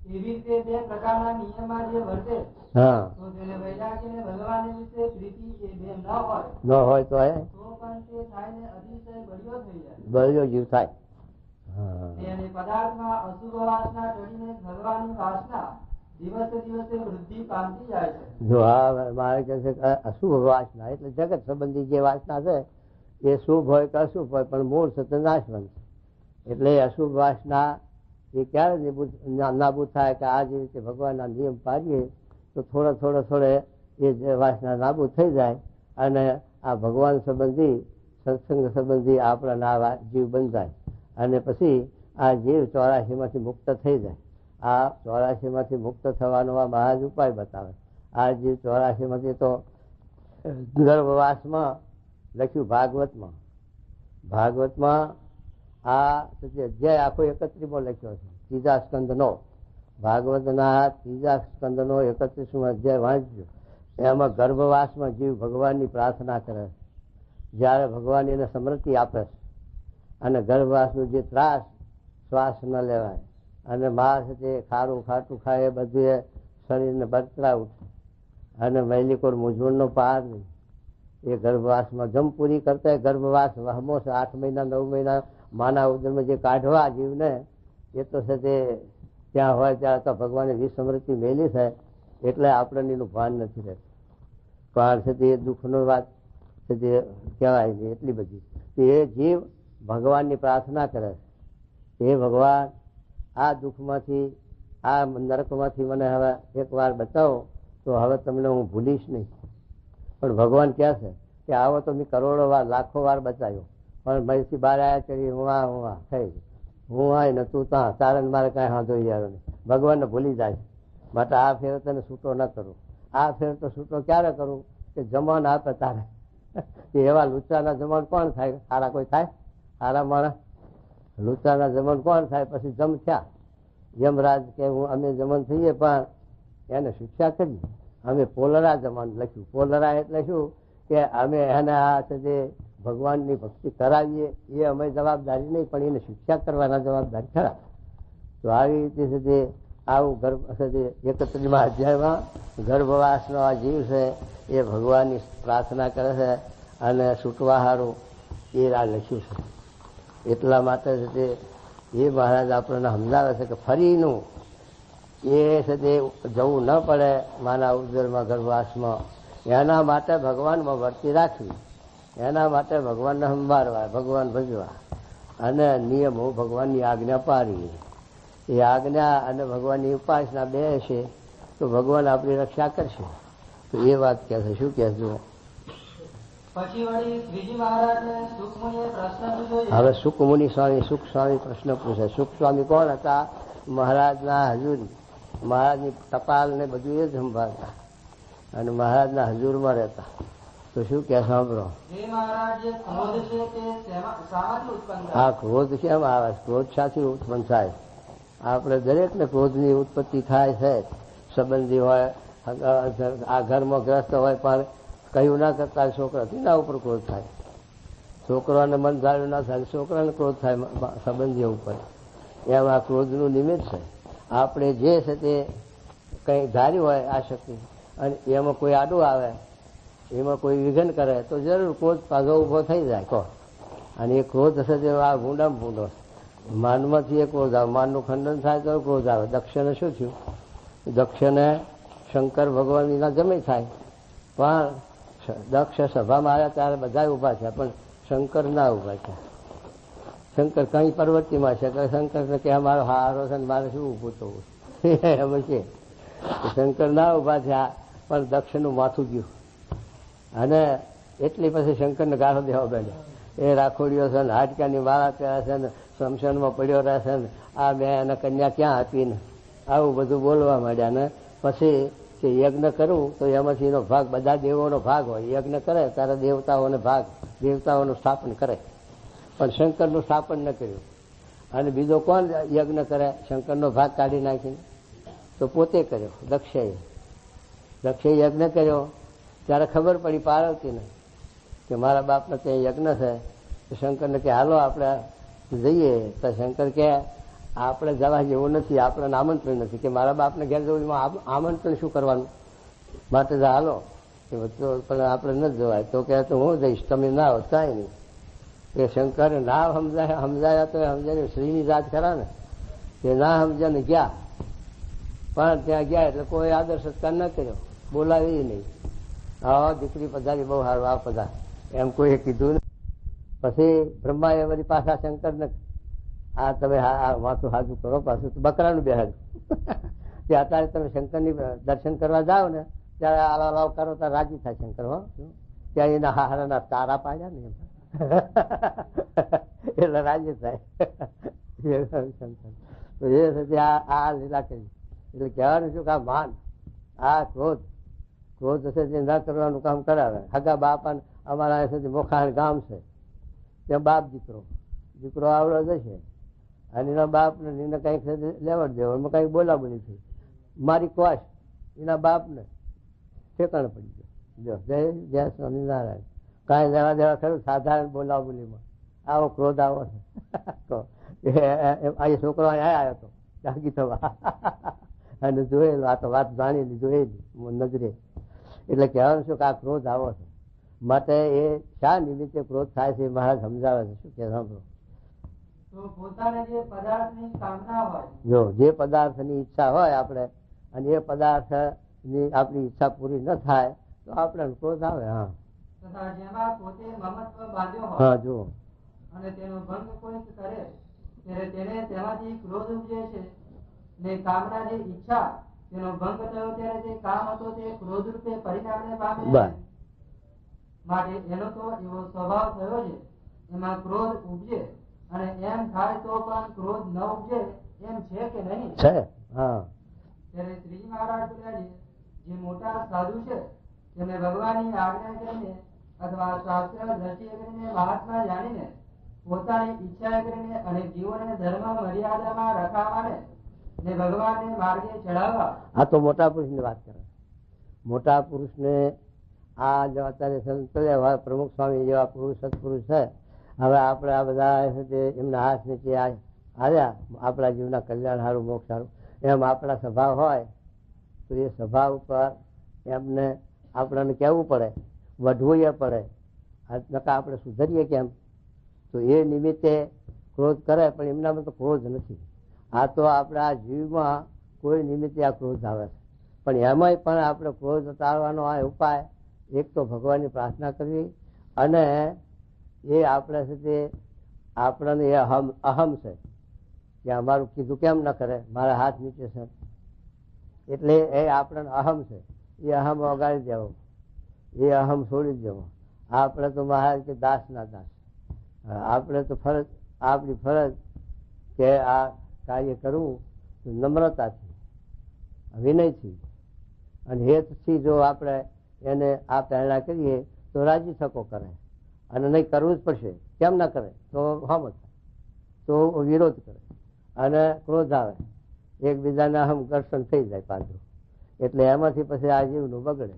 એવી રીતે બે પ્રકારના નિયમમાં જે વર્તે
હા
તો તેને વૈરાગ્ય ને ભગવાન વિશે પ્રીતિ એ બે ન હોય
ન હોય તો
પણ તે થાય ને અતિશય બળિયો થઈ જાય,
બળિયો જીવ થાય.
અને પદાર્થમાં અશુભ વાસના ચડીને ભગવાનની વાસના દિવસે દિવસે વૃદ્ધિ પામતી જાય છે.
જો હા મારે કહે છે કે અશુભ વાસના એટલે જગત સંબંધી જે વાસના છે એ શુભ હોય કે અશુભ હોય પણ મૂળ સત્ય નાશવંત. એટલે અશુભ વાસના એ ક્યારે નાબૂદ થાય કે આ જે રીતે ભગવાનના નિયમ પાડીએ તો થોડે એ વાસના નાબૂદ થઈ જાય અને આ ભગવાન સંબંધી સત્સંગ સંબંધી આપણા જીવ બંધાય અને પછી આ જીવ 84 માંથી મુક્ત થઈ જાય. આ 84 માંથી મુક્ત થવાનો આ મહાજ ઉપાય બતાવે. આ જીવ 84 માંથી તો ગર્ભવાસમાં લખ્યું ભાગવતમાં આ અધ્યાય આખો 31મો લખ્યો છે, ત્રીજા સ્કંદનો. ભાગવતના ત્રીજા સ્કંદનો 31મો અધ્યાય વાંચજો. એમાં ગર્ભવાસમાં જીવ ભગવાનની પ્રાર્થના કરે, જયારે ભગવાન એને સમૃદ્ધિ આપે છે અને ગર્ભવાસનું જે ત્રાસ શ્વાસ ન લેવાય અને માસ જે ખારું ખાટું ખાય એ બધું શરીરને બરતરા ઉઠે અને મૈલિકોર મૂંઝવણનો પાર નહીં. એ ગર્ભવાસમાં જમ પૂરી કરતા ગર્ભવાસ વહમો છે 8 મહિના 9 મહિના માના ઉદરમાં જે કાઢવા જીવને એ તો છે તે ત્યાં હોય ત્યારે તો ભગવાને વિસ્મૃતિ મેલી છે એટલે આપણને એનું ભાન નથી રહેતું. પણ છે તે દુઃખનો વાત છે તે કહેવાય નહીં એટલી બધી. એ જીવ ભગવાનની પ્રાર્થના કરે છે, એ ભગવાન આ દુઃખમાંથી આ નરકમાંથી મને હવે એકવાર બચાવો તો હવે તમને હું ભૂલીશ નહીં. પણ ભગવાન કહે છે કે આવો તો મેં કરોડો વાર લાખો વાર બચાવ્યો પણ મહીથી બહાર આવ્યા કરી હું થઈ હું આય ને તું ત્યાં તારે મારે કાંઈ વાંધો યાર નહીં. ભગવાનને ભૂલી જાય માટે આ ફેર તને છૂટો ન કરું. આ ફેર તો છૂટો ક્યારે કરું કે જમાન આપે તારે. એવા લુચાના જમાન કોણ થાય? સારા કોઈ થાય? સારા માણસ લુચાના જમાન કોણ થાય? પછી જમ થયા યમરાજ કે અમે જમન થઈએ પણ એને શિક્ષા કરીએ. અમે પોલરા જમાન લખ્યું. પોલરા એટલે શું કે અમે એને આ છે ભગવાનની ભક્તિ કરાવીએ એ અમે જવાબદારી નહીં પણ એને શિક્ષા કરવાના જવાબદારી ખરા. તો આવી રીતે છે આવું ગર્ભ 31મા અધ્યાયમાં ગર્ભવાસનો આ જીવ છે એ ભગવાનની પ્રાર્થના કરે છે અને છૂટવા હારું એ આ લખ્યું છે. એટલા માટે છે એ મહારાજ આપણને સમજાવે છે કે ફરીનું એ છે તે જવું ન પડે માના ઉદરમાં ગર્ભવાસમાં. એના માટે ભગવાનમાં વર્તી રાખવી, એના માટે ભગવાનને સંભાળવા, ભગવાન ભજવા અને નિયમો ભગવાનની આજ્ઞા પાડવી. એ આજ્ઞા અને ભગવાનની ઉપાસના બે છે તો ભગવાન આપણી રક્ષા કરશે. તો એ વાત કહે છે. શું કહેશું?
પછી વળી શ્રીજી મહારાજને સુખમુનિએ પ્રશ્ન પૂછ્યો.
હવે સુખમુનિ સ્વામી સુખ સ્વામી પ્રશ્ન પૂછે. સુખ સ્વામી કોણ હતા? મહારાજના હજુરી, મહારાજની ટપાલ ને બધું એ જ સંભાળતા અને મહારાજના હજુરમાં રહેતા. તો શું કે સાંભળો? હા, ક્રોધ કેમ આવે? ક્રોધ શાથી ઉત્પન્ન થાય? આપણે દરેકને ક્રોધની ઉત્પત્તિ થાય છે. સંબંધી હોય, આ ઘરમાં ગ્રસ્ત હોય પણ કયું ના કરતા છોકરા તેના ઉપર ક્રોધ થાય. છોકરાને મન ધાર્યું ના થાય, છોકરાને ક્રોધ થાય સંબંધીઓ ઉપર. એમ આ ક્રોધનું નિમિત્ત છે. આપણે જે છે તે કંઈ ધાર્યું હોય આ શક્તિ અને એમાં કોઈ આડું આવે, એમાં કોઈ વિઘન કરે તો જરૂર ક્રોધ પાછો ઉભો થઈ જાય. કહો અને એ ક્રોધ હશે તે આ ભૂંડામાં ભૂંડો. માનમાંથી એ ક્રોધ આવે, માનનું ખંડન થાય તો ક્રોધ આવે. દક્ષને શું થયું? દક્ષને શંકર ભગવાન વિના જમે થાય પણ દક્ષ સભામાં આવ્યા ત્યારે બધા ઉભા થયા પણ શંકર ના ઉભા થયા. શંકર કઈ પર્વતીમાં છે કે શંકરને કે મારો હારો છે મારે શું ઉભું થવું એમ છે. શંકર ના ઉભા થયા પણ દક્ષનું માથું ગયું અને એટલી પછી શંકરને ગાળો દેવા બેઠા. એ રાખોડીઓ છે ને હાડકાની માળા પહેરે છે ને શમશાનમાં પડ્યો રહે છે ને આ મેં એને કન્યા ક્યાં આપીને આવું બધું બોલવા માંડ્યા. ને પછી કે યજ્ઞ કરવું તો એમાંથી એનો ભાગ, બધા દેવોનો ભાગ હોય. યજ્ઞ કરે ત્યારે દેવતાઓને ભાગ, દેવતાઓનું સ્થાપન કરે. પણ શંકરનું સ્થાપન ન કર્યું. અને બીજો કોણ યજ્ઞ કરે? શંકરનો ભાગ કાઢી નાખીને તો પોતે કર્યો. દક્ષે યજ્ઞ કર્યો ત્યારે ખબર પડી પાર્વતીને કે મારા બાપને ત્યાં યજ્ઞ છે. તો શંકરને કે હાલો આપણે જઈએ. તો શંકર કે આપણે જવા જેવું નથી, આપણને આમંત્રણ નથી. કે મારા બાપને ઘેર જવું આમંત્રણ શું કરવાનું, માટે હાલો. પણ આપણે ન જવાય. તો કે તો હું જઈશ, તમે ના આવો કાંઈ નહીં. કે શંકર ના સમજાયા તો સમજાય શ્રીની જાત ખરા ને, કે ના સમજ્યા ને ગયા. પણ ત્યાં ગયા એટલે કોઈ આદર સત્કાર ન કર્યો, બોલાવી નહીં. હા દીકરી પધારી, બહુ સારું, આ પધાર એમ કોઈએ કીધું ને. પછી બ્રહ્માએ વળી પાછા શંકરને આ તમે માથું હાજુ કરો, પાછું બકરાનું બેહાડ્યું. કે અત્યારે તમે શંકરની દર્શન કરવા જાઓ ને ત્યારે આલાવ કરો ત્યારે રાજી થાય શંકર. હો ત્યાં એના હારાના તારા પાડ્યા ને એટલે રાજી થાય શંકર. તો એ સાથે આ લીલા કરી. એટલે કહેવાનું શું કે આ માન, આ ક્રોધ હશે તે ના કરવાનું કામ કરાવે. હગા બાપા અમારા સુધી મોખાણ ગામ છે, ત્યાં બાપ દીકરો આવડો જશે અને એના બાપને એને કઈક લેવડ દેવો, એમાં કઈક બોલાબોલી થઈ, મારી કોશ એના બાપને ઠેકાણ પડી ગયો. જય જય સ્વામિનારાયણ. કાંઈ લેવા દેવા ખરું સાધારણ બોલાબોલીમાં આવો ક્રોધ આવો છે. આ છોકરો આવ્યો હતો જાગી થવા અને જોયેલો, આ તો વાત જાણેલી જોયેલી નજરે. એટલે કહેવાનું શું કે આ ક્રોધ આવો છે. માટે એ શા નિમિત્તે ક્રોધ થાય છે મહારાજ સમજાવે છે. શું કે સાંભળો. જો જે પદાર્થની ઈચ્છા હોય આપણે અને એ પદાર્થની આપણી ઈચ્છા પૂરી ન થાય તો આપણે ક્રોધ આવે. હા હા જુઓ.
અને તેનો ભંગ કોઈ કરે ત્યારે તેને તેમાંથી ક્રોધ ઉપજે છે. ને કામના જે ઈચ્છા તેનો ભંગ થયો ત્યારે જે કામ હતો તે ક્રોધ રૂપે પરિણામને પામે. માટે એનો તો એવો સ્વભાવ થયો છે, એમાં ક્રોધ ઉપજે. અને એમ થાય તો પણ ક્રોધ ન ઉપજે એમ છે કે નહીં?
છે. હા.
ત્યારે શ્રીજી મહારાજ બોલ્યા છે, જે મોટા સાધુ છે તેમને ભગવાનની આજ્ઞા કરીને અથવા શાસ્ત્ર દ્રષ્ટિએ કરીને મહાત્મા જાણીને પોતાની ઈચ્છા કરીને અને જીવનને ધર્મ મર્યાદામાં રખાવાને ને ભગવાનને માર્ગે ચડાવવા. આ
તો મોટા પુરુષની વાત કરે. મોટા પુરુષને આ જો અત્યારે સંત પ્રમુખ સ્વામી જેવા પુરુષ સત્પુરુષ છે. હવે આપણે આ બધા એમના હાથ નીચે આવ્યા આપણા જીવના કલ્યાણ સારું, મોક્ષ સારું, એમ આપણા સ્વભાવ હોય તો એ સ્વભાવ ઉપર એમને આપણને કહેવું પડે, વઢવું પડે. નકા આપણે સુધરીએ કેમ? તો એ નિમિત્તે ક્રોધ કરે, પણ એમનામાં તો ક્રોધ નથી. આ તો આપણા જીવમાં કોઈ નિમિત્તે આ ક્રોધ આવે છે. પણ એમાંય પણ આપણે ક્રોધ ટાળવાનો આ ઉપાય એક તો ભગવાનની પ્રાર્થના કરવી, અને એ આપણે સાથે આપણને એ અહમ છે કે અમારું કીધું કેમ ન કરે, મારા હાથ નીચે છે, એટલે એ આપણને અહમ છે. એ અહમ વગાડી દેવો, એ અહમ છોડી દેવો. આપણે તો મહારાજ કે દાસ ના દાસ. આપણે તો ફરજ, આપણી ફરજ કે આ કાર્ય કરવું નમ્રતાથી, વિનયથી અને હેતથી. જો આપણે એને આ પ્રેરણા કરીએ તો રાજી થકો કરે, અને નહીં કરવું જ પડશે. કેમ ના કરે તો હમ તો વિરોધ કરે અને ક્રોધ આવે, એકબીજાના હમ ઘર્ષણ થઈ જાય પાછું. એટલે એમાંથી પછી આ જીવનું બગડે.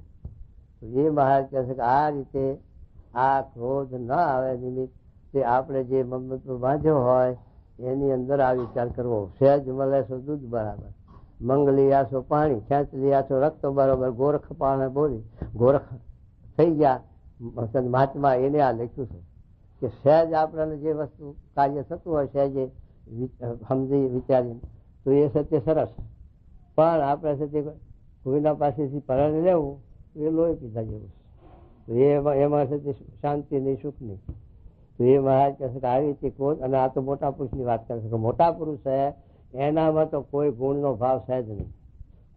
તો એ મહારાજ કહે છે કે આ રીતે આ ક્રોધ ન આવે નિમિત્ત તે આપણે જે મમત્વ બાંધ્યો હોય એની અંદર આ વિચાર કરવો. સહેજ મળે છો દૂધ બરાબર, મંગલી આસો પાણી, ખેંચલી આસો રક્ત બરાબર. ગોરખ પાણે બોલી, ગોરખ થઈ ગયા મહાત્મા એને આ લખ્યું છે કે સહેજ આપણને જે વસ્તુ કાર્ય થતું હોય સહેજે સમજી વિચારીને તો એ સત્ય સરસ. પણ આપણે સત્ય કોઈના પાસેથી પરણી લેવું એ લોહી પીધા જેવું. તો એમાં સત્ય શાંતિ નહીં, સુખ નહીં. તો એ મહારાજ કહે છે કે આવી રીતે ક્રોધ. અને આ તો મોટા પુરુષની વાત કરે છે કે મોટા પુરુષ છે એનામાં તો કોઈ ગુણનો ભાવ સહેજ નહીં.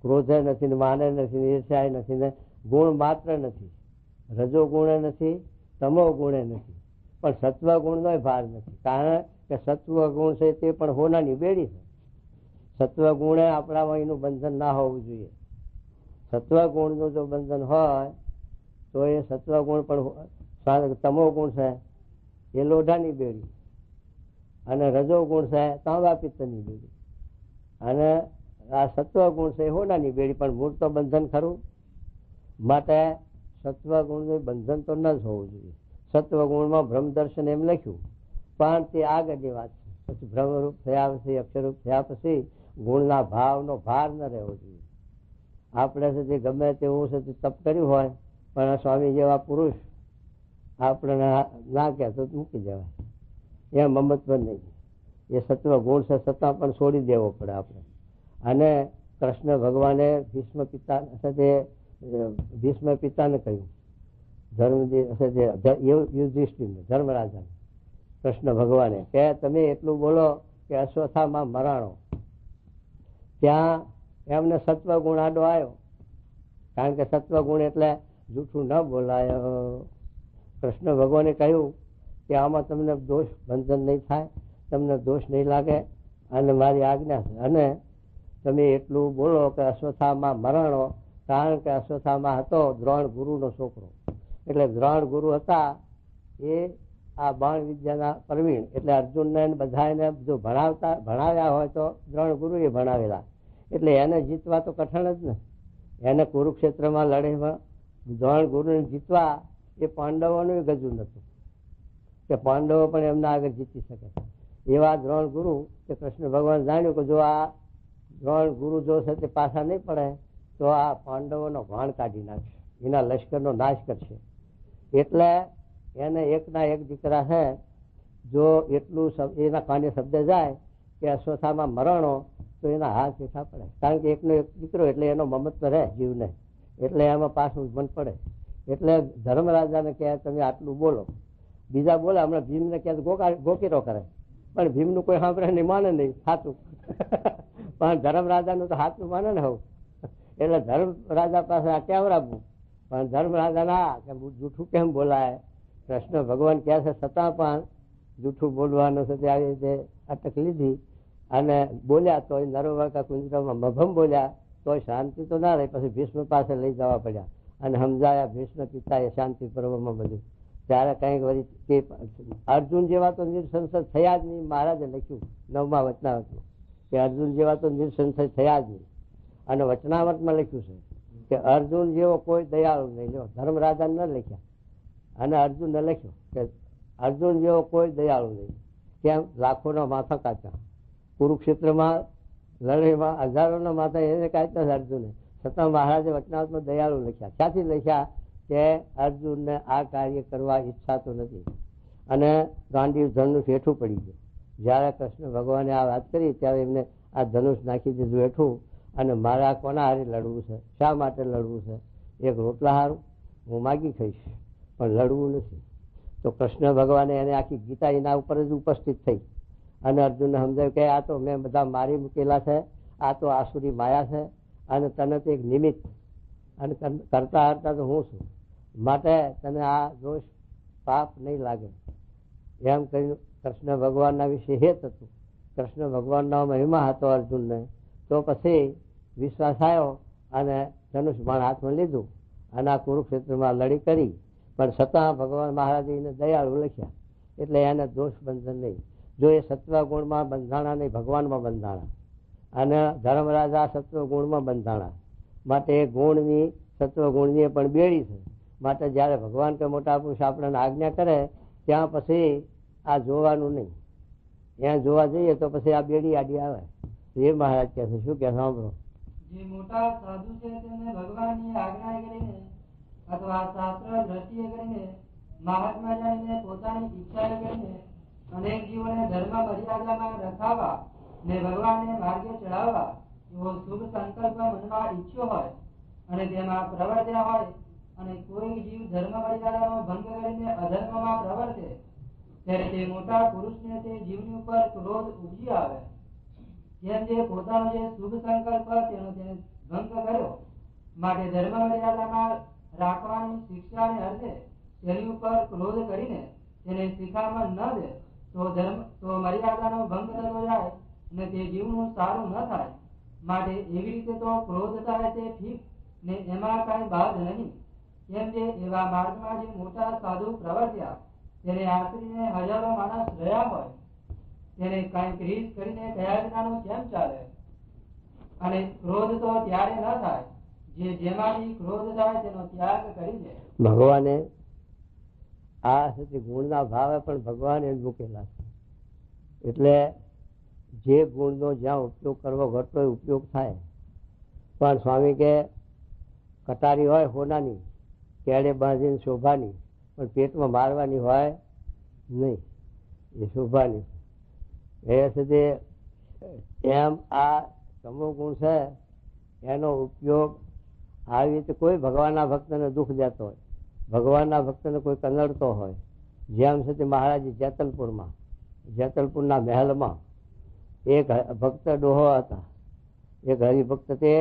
ક્રોધ નથી ને માને નથી ને ઈર્ષ્યા નથી ને ગુણ માત્ર નથી. રજો ગુણે નથી, તમો ગુણે નથી, પણ સત્વ ગુણનો ભાર નથી. કારણ કે સત્વ ગુણ છે તે પણ હોનાની બેડી છે. સત્વ ગુણે આપણામાં એનું બંધન ના હોવું જોઈએ. સત્વ ગુણનું જો બંધન હોય તો એ સત્વ ગુણ પણ તમો ગુણ છે એ લોઢાની બેડી, અને રજો ગુણ છે તાંબા પિત્તની બેડી, અને આ સત્વ ગુણ છે હોનાની બેડી. પણ મૂળ તો બંધન ખરું, માટે સત્વ ગુણનું બંધન તો ન જ હોવું જોઈએ. સત્વ ગુણમાં બ્રહ્મ દર્શન એમ લખ્યું, પણ તે આગળની વાત છે. પછી બ્રહ્મરૂપ થયા પછી, અક્ષરરૂપ થયા પછી ગુણના ભાવનો ભાર ન રહેવો જોઈએ. આપણે સુધી ગમે તેવું છે તપ કર્યું હોય, પણ સ્વામી જેવા પુરુષ આપણે ના કહે તો મૂકી દેવાય, એમ મમત્વ નહીં. એ સત્વ ગુણ છે છતાં પણ છોડી દેવો પડે આપણે. અને કૃષ્ણ ભગવાને ભીષ્મ પિતાને કહ્યું, યુધિષ્ઠિરને, ધર્મરાજાને, કૃષ્ણ ભગવાને કે તમે એટલું બોલો કે અશ્વત્થામાં મરાણો. ત્યાં એમને સત્વ ગુણ આડો આવ્યો, કારણ કે સત્વ ગુણ એટલે જૂઠું ન બોલાય. કૃષ્ણ ભગવાને કહ્યું કે આમાં તમને દોષ બંધન નહીં થાય, તમને દોષ નહીં લાગે, અને મારી આજ્ઞા છે. અને તમે એટલું બોલો કે અશ્વત્થામાં મરાણો, કારણ કે અશ્વત્થામાં હતો દ્રોણ ગુરુનો છોકરો. એટલે દ્રોણ ગુરુ હતા એ આ બાણ વિદ્યાના પ્રવીણ, એટલે અર્જુનને બધાને જો ભણાવ્યા હોય તો દ્રોણ ગુરુ એ ભણાવેલા. એટલે એને જીતવા તો કઠણ જ ને. એને કુરુક્ષેત્રમાં લડાઈમાં દ્રોણ ગુરુને જીતવા એ પાંડવોનું ગજુ નતું કે પાંડવો પણ એમના આગળ જીતી શકે. એવા દ્રોણ ગુરુ કે કૃષ્ણ ભગવાન જાણ્યું કે જો આ દ્રોણ ગુરુ જો છે તે પાછા નહીં પડે તો આ પાંડવોનો ભાણ કાઢી નાખશે, એના લશ્કરનો નાશ કરશે. એટલે એને એકના એક દીકરા છે, જો એટલું એના કાને શબ્દ જાય કે અશ્વત્થામાં મરણો તો એના હાથ હેઠા પડે. કારણ કે એકનો એક દીકરો એટલે એનો મમત્વ રહે જીવને, એટલે એમાં પાછું મન પડે. એટલે ધર્મરાજાને કહે તમે આટલું બોલો. બીજા બોલે, હમણાં ભીમને કહે ગોકીરો કરે, પણ ભીમનું કોઈ સાંભળે નહીં, માને નહીં સાચું. પણ ધર્મરાજાનું તો સાચું માને ને હોવું. એટલે ધર્મરાજા પાસે આ કેમ રાખવું, પણ ધર્મરાજા ના કે જૂઠું કેમ બોલાય. કૃષ્ણ ભગવાન કહે છે છતાં પણ જૂઠું બોલવાનું છે તે આવી રીતે અટક લીધી, અને બોલ્યા તો નરોવરકા કુંજરમાં મભમ બોલ્યા તો શાંતિ તો ના રહી. પછી ભીષ્મ પાસે લઈ જવા પડ્યા અને સમજાયા ભીષ્મ પિતાએ શાંતિ પર્વમાં બધું. ત્યારે કંઈક વળી અર્જુન જેવા તો નિર્સંશય થયા જ નહીં. મહારાજે લખ્યું 9મા વચનામૃતમાં કે અર્જુન જેવા તો નિર્સંશય થયા જ નહીં. અને વચનામૃતમાં લખ્યું છે કે અર્જુન જેવો કોઈ દયાળુ નહીં. જો ધર્મરાજાને ન લખ્યા, અને અર્જુનને લખ્યો કે અર્જુન જેવો કોઈ દયાળુ નહીં. કેમ? લાખોના માથા કાચા, કુરુક્ષેત્રમાં લડાઈમાં હજારોના માથા એને કાચા અર્જુને, છતાં મહારાજે વચનામૃતમાં દયાળુ લખ્યા. ક્યાંથી લખ્યા? કે અર્જુનને આ કાર્ય કરવા ઈચ્છા તો નથી. અને ગાંડીવ ધનુષ હેઠું પડી ગયું. જયારે કૃષ્ણ ભગવાને આ વાત કરી ત્યારે એમને આ ધનુષ નાખી દીધું હેઠું. અને મારા કોના હારે લડવું છે, શા માટે લડવું છે? એક રોટલા હારું હું માગી ખાઈશ, પણ લડવું નથી. તો કૃષ્ણ ભગવાને એને આખી ગીતા એના ઉપર જ ઉપસ્થિત થઈ અને અર્જુનને સમજાવ્યું કે આ તો મેં બધા મારી મૂકેલા છે, આ તો આસુરી માયા છે, અને તને તો એક નિમિત્ત, અને કરતા હરતા તો હું છું, માટે તને આ દોષ પાપ નહીં લાગે. એમ કહ્યું. કૃષ્ણ ભગવાનના વિશે હેત હતું. કૃષ્ણ ભગવાનનો મહિમા હતો અર્જુનને. તો પછી વિશ્વાસ આવ્યો અને ધનુષ બાણ હાથમાં લીધું અને આ કુરુક્ષેત્રમાં લડી કરી. પણ છતાં ભગવાન મહારાજે એને દયાળુ લખ્યા, એટલે એને દોષ બંધન નહીં. જો એ સત્વ ગુણમાં બંધાણા નહીં, ભગવાનમાં બંધાણા. અને ધર્મરાજા સત્વ ગુણમાં બંધાણા. માટે એ ગુણની, સત્વ ગુણની પણ બેડી છે. માટે જયારે ભગવાન કે મોટા પુરુષ આપણને આજ્ઞા કરે ત્યાં પછી આ જોવાનું નહીં. ત્યાં જોવા જઈએ તો પછી આ બેડી આડી આવે. એ મહારાજ કહે છે, શું કે સાંભળો.
જે મોટા સાધુ છે તેને ભગવાનની આજ્ઞા કરીને અથવા શાસ્ત્ર દ્રષ્ટિએ કરીને મહાત્મા જાણીને પોતાની ઈચ્છા કરીને અનેક જીવોને ધર્મ મર્યાદામાં રખાવવા ને ભગવાનને માર્ગે ચડાવવા એવો શુભ સંકલ્પ મનમાં ઈચ્છ્યો હોય અને તેમાં પ્રવર્ત્યા હોય, અને કોઈ જીવ ધર્મ મર્યાદાનો ભંગ કરીને અધર્મમાં પ્રવર્તે ત્યારે તે મોટા પુરુષને તે જીવની ઉપર ક્રોધ ઉપજી આવે. જેમ જે પોતાનો જે શુભ સંકલ્પ તેનો તેને ભંગ કર્યો, માટે ધર્મ મર્યાદામાં રાખવાની શિક્ષાને અર્થે તેની ઉપર ક્રોધ કરીને તેને શિખામણ ન દે તો મર્યાદાનો ભંગ થતો જાય અને તે જીવનું સારું ન થાય. માટે એવી રીતે તો ક્રોધ થાય તે ઠીક ને એમાં કઈ બાદ નહીં. કેમ કે એવા માર્ગમાં જે મોટા સાધુ પ્રવર્ત્યા તેને આશરીને હજારો માણસ રહ્યા હોય તેને કઈક રીત કરીને કયા વિનાનું કેમ ચાલે? અને ક્રોધ તો ત્યારે ન થાય જેમાંથી ક્રોધ થાય તેનો ત્યાગ કરી દે.
ભગવાને આ ગુણના ભાવે પણ ભગવાને મૂકેલા છે. એટલે જે ગુણનો જ્યાં ઉપયોગ કરવો ઘટતો ઉપયોગ થાય. પણ સ્વામી કે કટારી હોય હોનાની, કેળે બાંધીને શોભાની, પણ પેટમાં મારવાની હોય નહીં, એ શોભાની. એ સુધી એમ આ તમો ગુણ છે એનો ઉપયોગ આવી રીતે કોઈ ભગવાનના ભક્તને દુઃખ દેતો હોય, ભગવાનના ભક્તને કોઈ કનડતો હોય. જેમ છે તે મહારાજ જેતલપુરના મહેલમાં એક ભક્ત ડોહો હતા. એક હરિભક્ત તે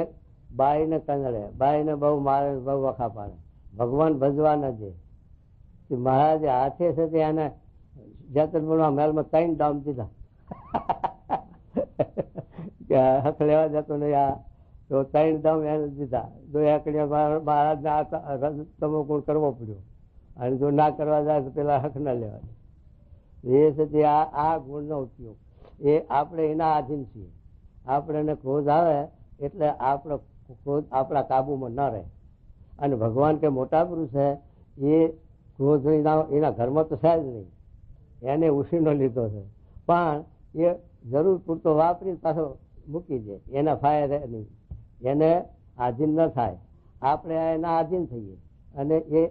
બાઈને કનડે, બાઈને બહુ મારે, બહુ વખા પાડે, ભગવાન ભજવા ન દે. મહારાજે હાથે છે તે એને જેતલપુરના મહેલમાં 3 ડામ દીધા. હક લેવા જતો નહીં આ તો 3 ડામ એને દીધા. જો એકડીએ મહારાજને આ તમો ગુણ કરવો પડ્યો, અને જો ના કરવા જાય તો પેલા હક ના લેવા. એ છે તે આ ગુણનો ઉપયોગ એ આપણે એના આધીન છીએ. આપણે એને ક્રોધ આવે એટલે આપણો ક્રોધ આપણા કાબુમાં ન રહે. અને ભગવાન કે મોટા પુરુષ છે એ ક્રોધ એના ઘરમાં તો છે જ નહીં, એને ઉછીનો લીધો છે, પણ એ જરૂર પૂરતો વાપરી પાછો મૂકી દે, એના ફાયર નહીં, એને આધીન ન થાય. આપણે એના આધીન થઈએ અને એ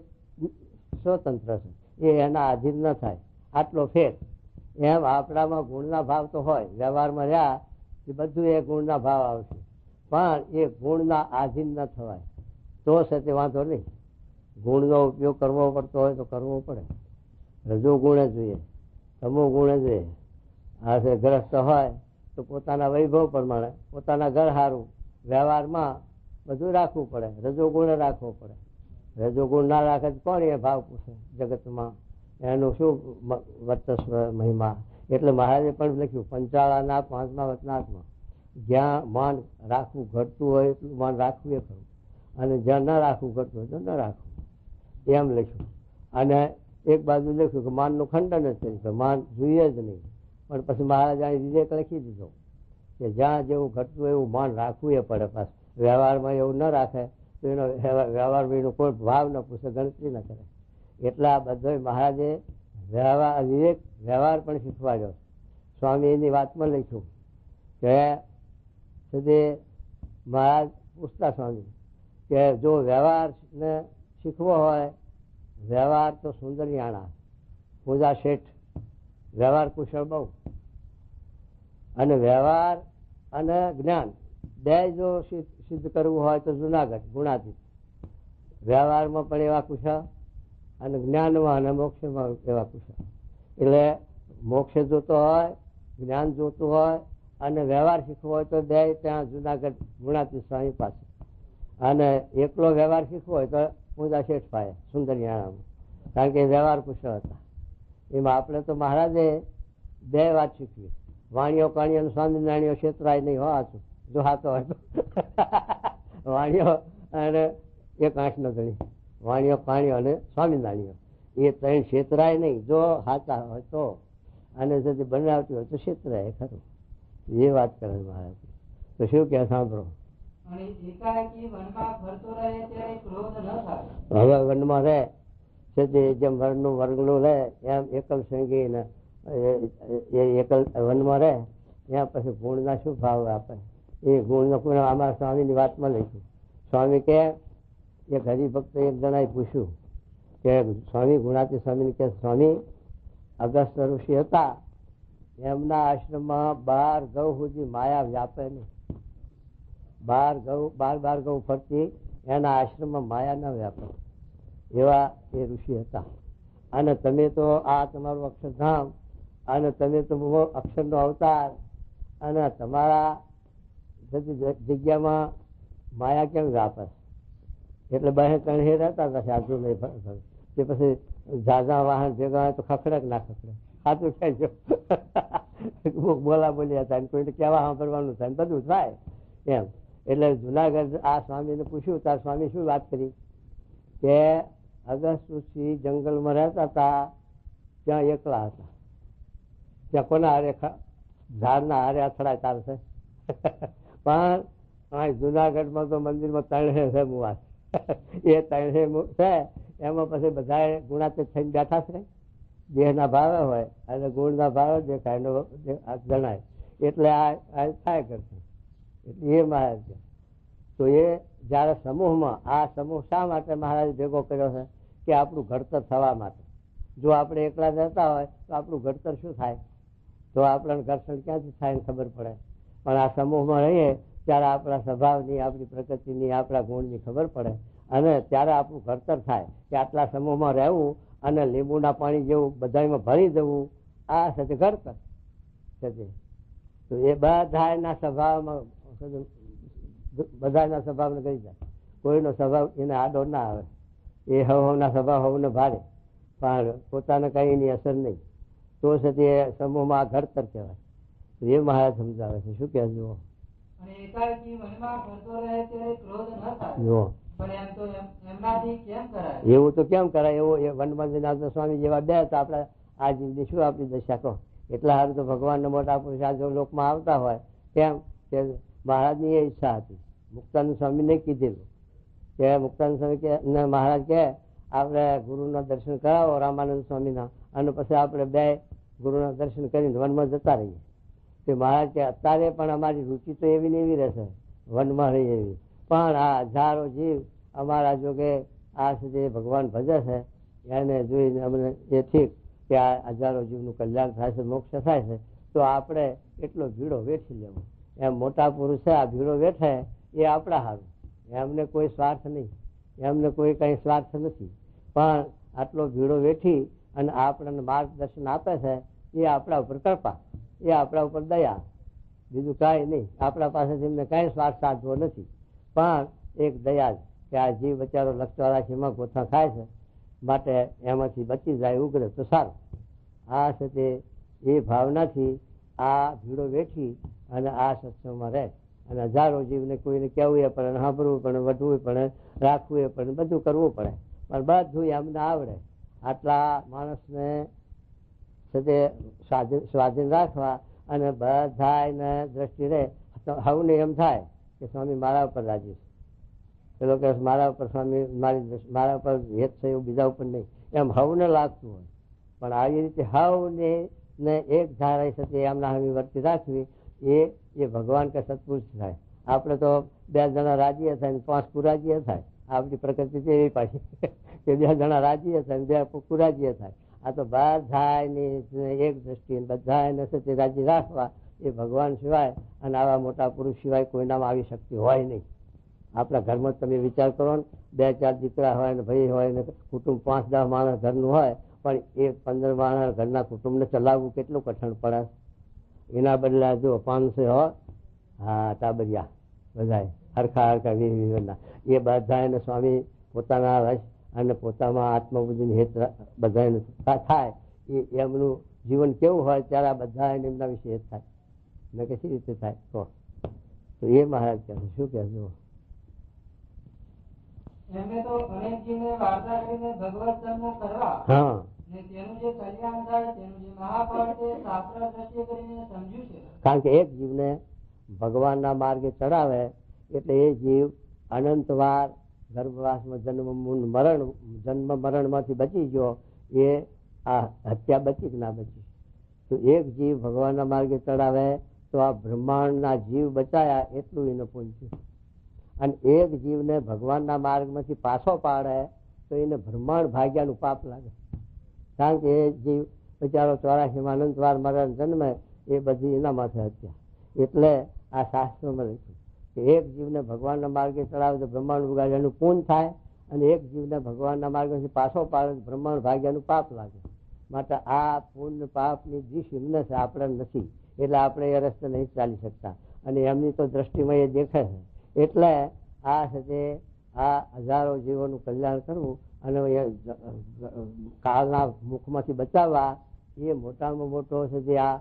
સ્વતંત્ર છે, એ એના આધીન ન થાય. આટલો ફેર. એમ આપણામાં ગુણના ભાવ તો હોય, વ્યવહારમાં રહ્યા એ બધું એ ગુણના ભાવ આવશે, પણ એ ગુણના આધીન ન થવાય તો છે તે વાંધો નહીં. ગુણનો ઉપયોગ કરવો પડતો હોય તો કરવો પડે. રજો ગુણે જોઈએ, તમો ગુણે જોઈએ. આ છે ગ્રસ્ત હોય તો પોતાના વૈભવ પ્રમાણે પોતાના ઘર સારું વ્યવહારમાં બધું રાખવું પડે, રજો ગુણ રાખવો પડે. રજો ગુણ ના રાખે કોણ એ ભાવ પૂછે જગતમાં, એનું શું વર્ચસ્વ મહિમા. એટલે મહારાજે પણ લખ્યું પંચાળાના 5મા વચનાથમાં, જ્યાં માન રાખવું ઘટતું હોય એટલું માન રાખવું એ ખરું, અને જ્યાં ન રાખવું ઘટતું હોય તો ન રાખવું, એમ લખ્યું. અને એક બાજુ લખ્યું કે માનનું ખંડન જ થયું, માન જોઈએ જ નહીં. પણ પછી મહારાજાએ વિવેક લખી દીધો કે જ્યાં જેવું ઘટતું એવું માન રાખવું એ પડે. પાછું વ્યવહારમાં એવું ન રાખે તો એનો વ્યવહારમાં એનો કોઈ ભાવ ન પૂછે, ગણતરી ન કરે. એટલે આ બધો મહારાજે વિવેક વ્યવહાર પણ શીખવાડ્યો. સ્વામી એની વાતમાં લખ્યું કે સુધી મહારાજ પૂછતા સ્વામી કે જો વ્યવહારને શીખવો હોય, વ્યવહાર તો સુંદરિયાણા પૂજા શેઠ વ્યવહાર કુશળ બહુ, અને વ્યવહાર અને જ્ઞાન બે જો સિદ્ધ કરવું હોય તો જુનાગઢ ગુણાતીત. વ્યવહારમાં પણ એવા કુશળ અને જ્ઞાનમાં અને મોક્ષમાં એવા કુશળ. એટલે મોક્ષ જોતો હોય, જ્ઞાન જોતું હોય અને વ્યવહાર શીખવો હોય તો બે ત્યાં જુનાગઢ ગુણાતીત સ્વામી પાસે. અને એકલો વ્યવહાર શીખવો હોય તો પૂજા શેઠ પાસે સુંદરિયાણામાં, કારણ કે વ્યવહાર કુશળ હતા. એમાં આપણે તો મહારાજે 2 વાત શીખવી, વાણીઓ કાણીઓ સ્વામિનારાયણીઓ ક્ષેત્રાય નહીં હો આછું જો હાતો હોય તો. વાણીઓ અને 1 આંખ ન ગણી, વાણીઓ કાણીઓ અને સ્વામિનારાયણીઓ એ 3 ક્ષેત્રાય નહીં જો હાતા હોય તો, અને যদি બનાવતી હોય તો ક્ષેત્રાય ખરું. એ વાત કરે મહારાજ. તો શું કે સાંભળો. હવે વનમાં રહે જેમ વર્ગનું રહે એમ એકલ સંગી ને એકલ વનમાં રહે ત્યાં પછી ગુણના શું ભાવ આપે એ ગુણનો ગુણ. અમારા સ્વામીની વાતમાં લખ્યું. સ્વામી કે એક હરિભક્ત એક જણાએ પૂછ્યું કે સ્વામી ગુણાતી સ્વામીને કે સ્વામી અગસ્ત ઋષિ હતા, એમના આશ્રમમાં 12 ગૌ સુધી માયા વ્યાપે નહીં. 12 ગૌ ફરતી એના આશ્રમમાં માયા ન વ્યાપે એવા એ ઋષિ હતા. અને તમે તો આ તમારું અક્ષરધામ અને તમે તો અક્ષરનો અવતાર, અને તમારા જગ્યામાં માયા કેમ વ્યાપે એટલે બહે ત્રણ હે રહેતા હતા સાધુ નહીં. તે પછી ઝાઝા વાહન ભેગા હોય તો ખખડે કે ના ખખડે, સાચું કહેજો. બોલા બોલ્યા થાય, કોઈને કેવા સાંભળવાનું થાય, બધું થાય એમ. એટલે જુનાગઢ આ સ્વામીને પૂછ્યું, તાર સ્વામી શું વાત કરી કે અગસ્ત્યસિંહ જંગલમાં રહેતા હતા, ત્યાં એકલા હતા. ત્યાં કોના હારે ઝાડના હારે અથડાય ચાલશે. પણ જુનાગઢમાં તો મંદિરમાં ત્રણે છે મુવાસ. એ ત્રણે છે એમાં પછી બધા ગુણાતીત થઈને બેઠા છે. દેહના ભાવે હોય અને ગુણના ભાવે દેખાય જણાય, એટલે આ થાય કરશે. એટલે એ મહારાજ છે. તો એ જયારે સમૂહમાં, આ સમૂહ શા માટે મહારાજ ભેગો કર્યો છે કે આપણું ઘડતર થવા માટે. જો આપણે એકલા રહેતા હોય તો આપણું ઘડતર શું થાય, તો આપણને ઘર્ષણ ક્યાંથી થાય ખબર પડે. પણ આ સમૂહમાં રહીએ ત્યારે આપણા સ્વભાવની, આપણી પ્રકૃતિની, આપણા ગુણની ખબર પડે અને ત્યારે આપણું ઘડતર થાય કે આટલા સમૂહમાં રહેવું અને લીંબુના પાણી જેવું બધામાં ભરી જવું, આ સાથે ઘડતર છે. તો એ બધાના સ્વભાવમાં, બધાના સ્વભાવને કરી જાય. કોઈનો સ્વભાવ એને આડો ના આવે. એ હવના સ્વભાવ હવને ભારે, પણ પોતાને કઈ એની અસર નહીં. તો છે તે સમૂહમાં ઘડતર કહેવાય. તો એ મહારાજ સમજાવે છે. શું કહે જુઓ? એવું તો કેમ કરાય? એવું વનમંદિરના સ્વામી જેવા બે હતા આપડા આ જીવની શું આપણી દશા કહો. એટલા સારું તો ભગવાનના મોટા પુરુષ લોકમાં આવતા હોય. કેમ કે મહારાજની એ ઈચ્છા હતી. મુક્તાનંદ સ્વામીને કીધેલું કે મુક્તાનંદ સ્વામી કે મહારાજ કે આપણે ગુરુના દર્શન કરાવો રામાનંદ સ્વામીના, અને પછી આપણે બે ગુરુના દર્શન કરીને વનમાં જતા રહીએ. તે મહારાજ કે અત્યારે પણ અમારી રુચિ તો એવી ને એવી રહેશે, વનમાં રહી એવી. પણ આ હજારો જીવ અમારા જોગે આ સુધી ભગવાન ભજે છે, એને જોઈને અમને એ ઠીક કે આ હજારો જીવનું કલ્યાણ થાય છે, મોક્ષ થાય છે. તો આપણે એટલો ભીડો વેઠી લેવો. એમ મોટા પુરુષ છે, આ ભીડો વેઠે એ આપણા સારું. એમને કોઈ સ્વાર્થ નહીં, એમને કોઈ કઈ સ્વાર્થ નથી. પણ આટલો ભીડો વેઠી અને આપણને માર્ગદર્શન આપે છે, એ આપણા ઉપર કૃપા, એ આપણા ઉપર દયા, બીજું કાંઈ નહીં. આપણા પાસેથી એમને કાંઈ સ્વાર્થ સાધવો નથી, પણ એક દયા જ કે આ જીવ બચારો લક્ષવાળાશીમાં ગોથા ખાય છે, માટે એમાંથી બચી જાય, ઉગડે તો સારું. આ છે તે એ ભાવનાથી આ ભીડો વેઠી અને આ સત્સંગમાં રહે. અને હજારો જીવને કોઈને કહેવું એ પડે, સાંભળવું પડે, વઢવું પડે, રાખવું એ પડે, બધું કરવું પડે. પણ બધું એમને આવડે. આટલા માણસને તે સ્વાધીન રાખવા અને બધાને દ્રષ્ટિ રહે. હવને એમ થાય કે સ્વામી મારા ઉપર રાજી છે, પેલો કે મારા ઉપર સ્વામી મારા ઉપર હેત છે, એવું બીજા ઉપર નહીં, એમ હવને લાગતું હોય. પણ આવી રીતે હવને એક ધારા સાથે એમના હમી વર્તી રાખવી, એ ભગવાન કે સત્પુરુષ થાય. આપણે તો બે જણા રાજીએ થાય ને 5 કુરાજીએ થાય. આપણી પ્રકૃતિ છે એવી પાછી કે 2 જણા રાજીએ થાય ને 2 કુરાજીએ થાય. આ તો બધાની એક દ્રષ્ટિ, બધાને સત્ય રાજી રાખવા એ ભગવાન સિવાય અને આવા મોટા પુરુષ સિવાય કોઈનામાં આવી શક્તિ હોય નહીં. આપણા ઘરમાં તમે વિચાર કરો ને, 2-4 દીકરા હોય ને ભાઈ હોય ને કુટુંબ 5-10 માણસ ઘરનું હોય, પણ એ 15 માણસ ઘરના કુટુંબને ચલાવવું કેટલું કઠણ પડે. એના બદલા જો 500 હોય, હા તાબરિયા બધા હરખા 20 એ બધા સ્વામી પોતાના રસ અને પોતામાં આત્મબુદ્ધિની હેત બધા થાય. એમનું જીવન કેવું હોય ત્યારે આ બધા એમના વિશે હેત થાય ને કઈ રીતે થાય. તો એ મહારાજ કહે શું કહેજો? કારણ કે એક જીવને ભગવાનના માર્ગે ચડાવે એટલે એ જીવ અનંત વાર ગર્ભવાસમાં જન્મ મરણ માંથી બચી ગયો. એ આ હત્યા બચી કે ના બચી? તો એક જીવ ભગવાનના માર્ગે ચડાવે તો આ બ્રહ્માંડના જીવ બચાયા એટલું એને પહોંચ્યું. અને એક જીવને ભગવાનના માર્ગમાંથી પાછો પાડે તો એને બ્રહ્માંડ ભાગ્યાનું પાપ લાગે. કારણ કે એ જીવ બચારો 84 અનંત વાર મરણ જન્મે, એ બધી એના માથે હત્યા. એટલે આ શાસ્ત્રોમાં લખ્યું કે એક જીવને ભગવાનના માર્ગે ચડાવે તો બ્રહ્માંડ ઉગાડ્યાનું પૂન થાય, અને એક જીવને ભગવાનના માર્ગથી પાછો પાડે તો બ્રહ્માંડ ભાગ્યાનું પાપ લાગે. માટે આ પૂર્ણ પાપની દિશ એમને છે, આપણે નથી. એટલે આપણે એ રસ્તે નહીં ચાલી શકતા, અને એમની તો દ્રષ્ટિમાં એ દેખે છે. એટલે આ છે આ હજારો જીવોનું કલ્યાણ કરવું અને કાળના મુખમાંથી બચાવવા એ મોટામાં મોટો છે જે આ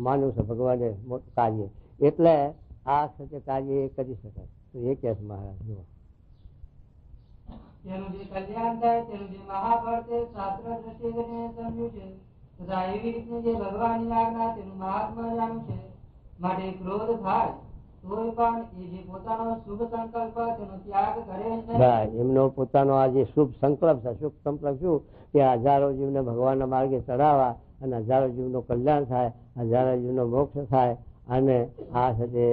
માન્યું છે ભગવાને મોટું કાર્ય, એટલે આ સત્ય કાર્ય એ કરી શકાય. તો એ કહે છે મહારાજ જુઓ,
તેનું જે કલ્યાણ થાય તેનું જે મહાફળ છે શાસ્ત્ર દ્રષ્ટિએ સમજ્યું છે તથા એવી રીતે જે ભગવાનની આજ્ઞા તેનું મહાત્મા જાણ્યું છે. માટે ક્રોધ થાય તોય પણ એ જે પોતાનો શુભ સંકલ્પ તેનો ત્યાગ કરે છે.
એમનો પોતાનો આ જે શુભ સંકલ્પ છે, શુભ સંકલ્પ શું કે હજારો જીવને ભગવાનના માર્ગે ચડાવવા અને હજારો જીવનું કલ્યાણ થાય, હજારો જીવનો મોક્ષ થાય, અને આ સાથે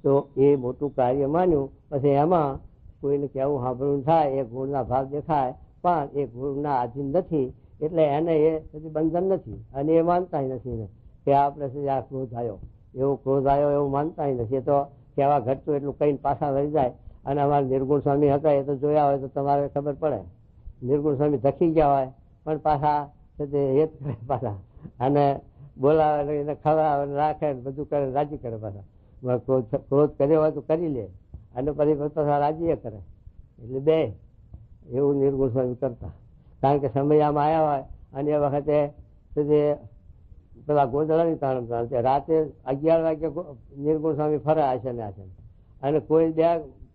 તો એ મોટું કાર્ય માન્યું. પછી એમાં કોઈને કેવું સાંભળવું થાય, એ ગુણના ભાવ દેખાય પણ એ ગુણના આધીન નથી, એટલે એને એ સુધી બંધન નથી અને એ માનતા નથી ને કે આપણે આ ક્રોધ આવ્યો, એવો ક્રોધ આવ્યો એવું માનતા નથી. તો કેવા ઘટતું એટલું કઈ પાછા વળી જાય. અને અમારા નિર્ગુણ સ્વામી હતા, એ તો જોયા હોય તો તમારે ખબર પડે. નિર્ગુણ સ્વામી ધકી ગયા હોય પણ પાછા હેત કરે પાછા, અને બોલાવે એને ખવડાવે રાખે બધું કરે, રાજી કરે પાછા. ક્રોધ કર્યો હોય તો કરી લે અને પછી પાછા રાજી કરે. એટલે બે એવું નિર્ગુણ સ્વામી કરતા. કારણ કે સમય આમાં આવ્યા હોય અને એ વખતે પેલા ગોદડાની તાણ રાતે 11 વાગે નિર્ગુણ સ્વામી ફરે આશે ને આશે, અને કોઈ બે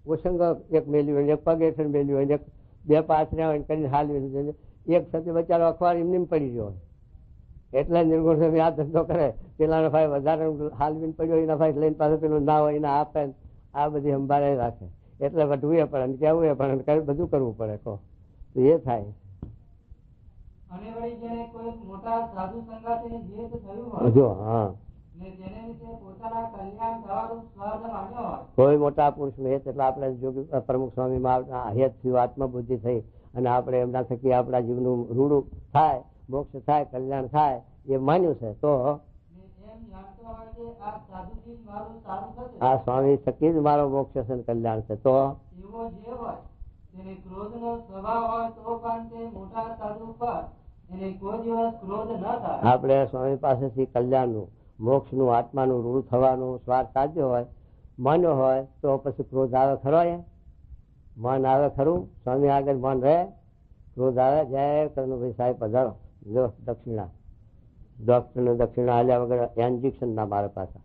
ઓસંગ એક મેલ્યું હોય, એક પગ હેઠળ મેલ્યું હોય, બે પાથર્યા હોય કરીને હાલવી, એક સાથે બચારો અખબાર એમને પડી ગયો હોય. એટલે નિર્ગુણ સ્વામી આ ધંધો કરે, પેલાનો ભાઈ વધારે હાલવીને પડ્યો એના ભાઈ લઈને પાસે પેલું ના હોય એને આપે, આ બધી સંભાળે રાખે. એટલે વટવું પડે, કેવું પડે, બધું કરવું પડે. કહો તો એ થાય.
અને વળી જેને કોઈ મોટા સાધુ સંગાથે હેત થયું હોય,
જો હા,
ને જેને વિશે પોતાના કલ્યાણ થવાનું સ્વાર્થ માન્યો હોય,
કોઈ મોટા પુરુષ હેત એટલે આપણે જોગી પ્રમુખ સ્વામી માં હેત થયું, આત્મબુદ્ધિ થઈ અને આપણે એમના થકી આપણા જીવનું રૂડું થાય, મોક્ષ થાય, કલ્યાણ થાય એ માન્યું છે. તો
એમ જાણતો હોય કે આ સાધુથી મારું સારું થશે,
આ સ્વામી થકી જ મારો મોક્ષ છે, કલ્યાણ છે. તો
એવો જે હોય તેને ક્રોધનો સ્વભાવ હોય તો પણ તે મોટા સાધુ પર એને કોઈ દિવસ ક્રોધ ન થાય.
આપણે સ્વામી પાસેથી કલ્યાણનું, મોક્ષનું, આત્માનું રૂઢ થવાનું સ્વાર્થ સાધ્યો હોય, માન્યો હોય તો પછી ક્રોધ આવે ખરો? મન આવે ખરું? સ્વામી આગળ મન રહે? ક્રોધ આવે? જય કનુભાઈ સાહેબ પધારો, જો દક્ષિણા ડોક્ટર ને દક્ષિણા હાલ્યા વગર ઇન્જેક્શન ના મારે પાછા.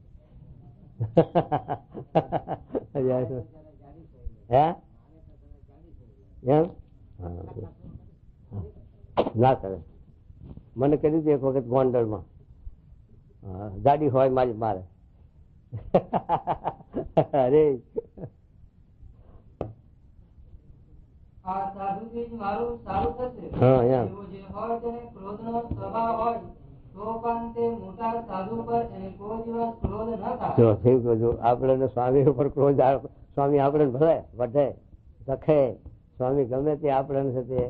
હે એમ ના કરે. મને કરી દીધું એક વખત ગોંડલમાં, ગાડી હોય મારી મારે. અરે
આ સાધુથી જ મારું સારું થશે,
હા એમ
એવો જે હોય તેને ક્રોધનો સ્વભાવ હોય તો પણ તે મોટા સાધુ પર એને કોઈ દિવસ ક્રોધ ન થાય.
જો થઈ ગયું. આપણે સ્વામી ઉપર ક્રોધ આવે, સ્વામી આપણે ભલે વધે રખે, સ્વામી ગમે તે આપણે છે તે,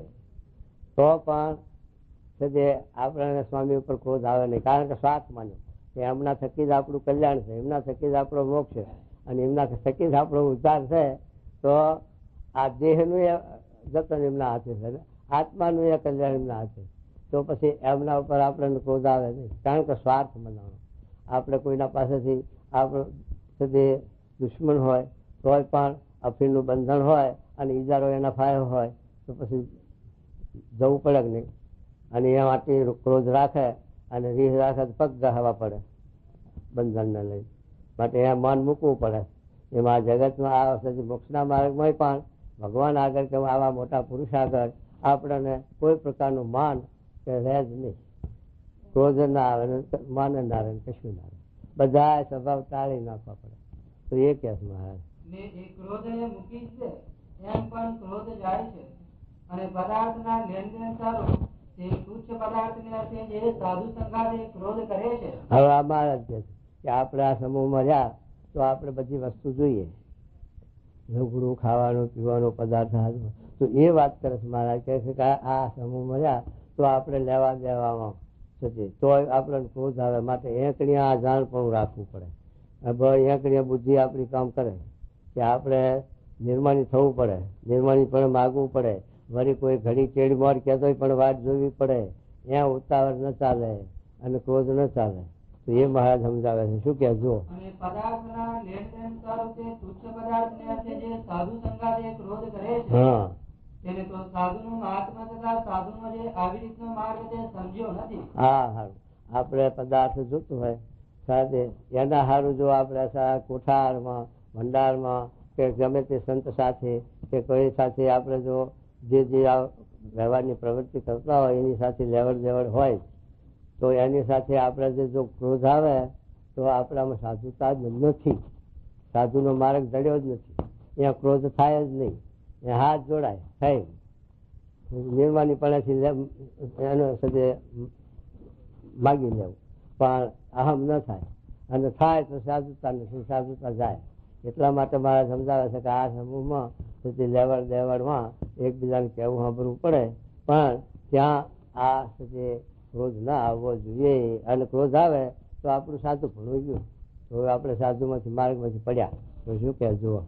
તો પણ છે તે આપણને સ્વામી ઉપર ક્રોધ આવે નહીં. કારણ કે સ્વાર્થ માન્યો કે એમના થકી જ આપણું કલ્યાણ છે, એમના થકી જ આપણો મોક્ષ છે, અને એમના થકી જ આપણો ઉદ્ધાર છે. તો આ દેહનું એ જતન એમના હાથે છે, આત્માનું એ કલ્યાણ એમના હાથે. તો પછી એમના ઉપર આપણને ક્રોધ આવે નહીં, કારણ કે સ્વાર્થ મનાવવાનો. આપણે કોઈના પાસેથી આપણો તે દુશ્મન હોય તોય પણ અફીણનું બંધન હોય અને ઈજારો એના ફાયો હોય તો પછી જવું પડે કે નહીં? અને એ માટે ક્રોધ રાખે અને રીહ રાખે તો પગ ગહાવા પડે બંધનને લઈ. માટે એ મન મૂકવું પડે. એમાં જગતમાં આ મોક્ષના માર્ગમાં પણ ભગવાન આગળ કે આવા મોટા પુરુષ આગળ આપણને કોઈ પ્રકારનું માન કે રહે જ નહીં. ક્રોધ ના આવે, માન ના આવે, કશું ના આવે. બધા સ્વભાવ ટાળી નાખવા પડે. તો એ કે મહારાજ
ને એ ક્રોધ ને મૂકી છે એમ પણ ક્રોધ જાય છે, અને પદાર્થના લેનદેન સારું તે તુચ્છ પદાર્થને અર્થે જે સાધુ સંગાથે ક્રોધ કરે છે.
હવે આ મહારાજ કે છે કે આપણે આ સમૂહમાં રહ્યા તો આપણે બધી વસ્તુ જોઈએ, ઝઘડું, ખાવાનું, પીવાનું, પદાર્થ, તો એ વાત કરે છે મહારાજ કહે છે કે આ સમૂહમાં રહ્યા તો આપણે લેવા દેવામાં તો આપણને ક્રોધ આવે. માટે એકણીયા આ જાણ પણ રાખવું પડે. એકણીયા બુદ્ધિ આપણી કામ કરે કે આપણે નિર્માણી થવું પડે, નિર્માણી પણ માગવું પડે. વળી કોઈ ઘડી ચેડી મોર કહેતો પણ વાત જોવી પડે. ત્યાં ઉતાવળ ન ચાલે અને ક્રોધ ન ચાલે. તો એ મહારાજ સમજાવે છે. શું કે જો
અને પદાર્થના લેણ દેણ સારું તે તુચ્છ પદાર્થને અર્થે જે સાધુ સંગાતે ક્રોધ કરે છે
હા
તેને તો સાધુનું મહાત્મા તથા સાધુનો જે આવી રીતનો માર્ગ તે સમજ્યો નથી.
હા સારું આપણે પદાર્થ જોતું હોય સાથે એના સારું જો આપણે કોઠારમાં ભંડારમાં કે ગમે તે સંત સાથે કે કોઈ સાથે આપણે જો જે વ્યવહારની પ્રવૃત્તિ કરતા હોય એની સાથે લેવડ દેવડ હોય તો એની સાથે આપણે જો ક્રોધ આવે તો આપણામાં સાધુતા જ નથી. સાધુનો માર્ગ જડ્યો જ નથી. અહીંયા ક્રોધ થાય જ નહીં. એ હાથ જોડાય થાય નિર્માની પણેથી એનો સાથે માગી લેવું પણ અહમ ન થાય અને થાય તો સાધુતા નથી, સાધુતા જાય. એટલા માટે મારે સમજાવે છે કે આ સમૂહમાં સુધી લેવડ દેવડમાં એકબીજાને કહેવું સાંભળવું પડે પણ ત્યાં આ સુધી ક્રોધ ના આવવો જોઈએ. અને ક્રોધ આવે તો આપણું સાધુ ભણવું ગયું તો આપણે સાધુમાંથી માર્ગમાંથી પડ્યા તો શું કહે જુઓ.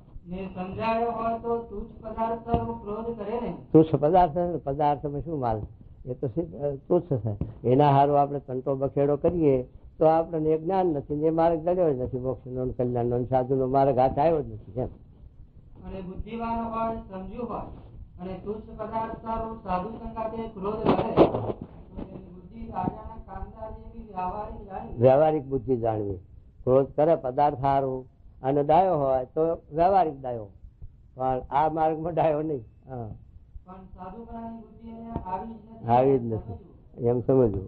સમજાયો હોય તો તુચ્છ પદાર્થ ક્રોધ કરે ને.
તુચ્છ પદાર્થમાં શું માલ એ તો તુચ્છ છે. એના હારું આપણે કંટો બખેડો કરીએ તો આપણને એ જ્ઞાન નથી, એ માર્ગ જડ્યો જ નથી. મોક્ષનો કલ્યાણનો સાધુનો માર્ગ હાથ આવ્યો જ નથી એમ.
અને બુદ્ધિવાન હોય સમજ્યું હોય અને તુચ્છ પદાર્થ સારું સાધુ સંગાતે ક્રોધ કરે બુદ્ધિ રાજાના કામદાર જેવી
વ્યવહારિક બુદ્ધિ જાણવી. ક્રોધ કરે પદાર્થ સારું અને ડાયો હોય તો વ્યવહારિક ડાયો પણ આ માર્ગમાં ડાયો નહીં. હા આવી જ નથી એમ સમજવું.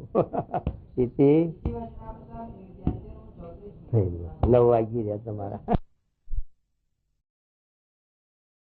9 વાગી રહ્યા તમારા.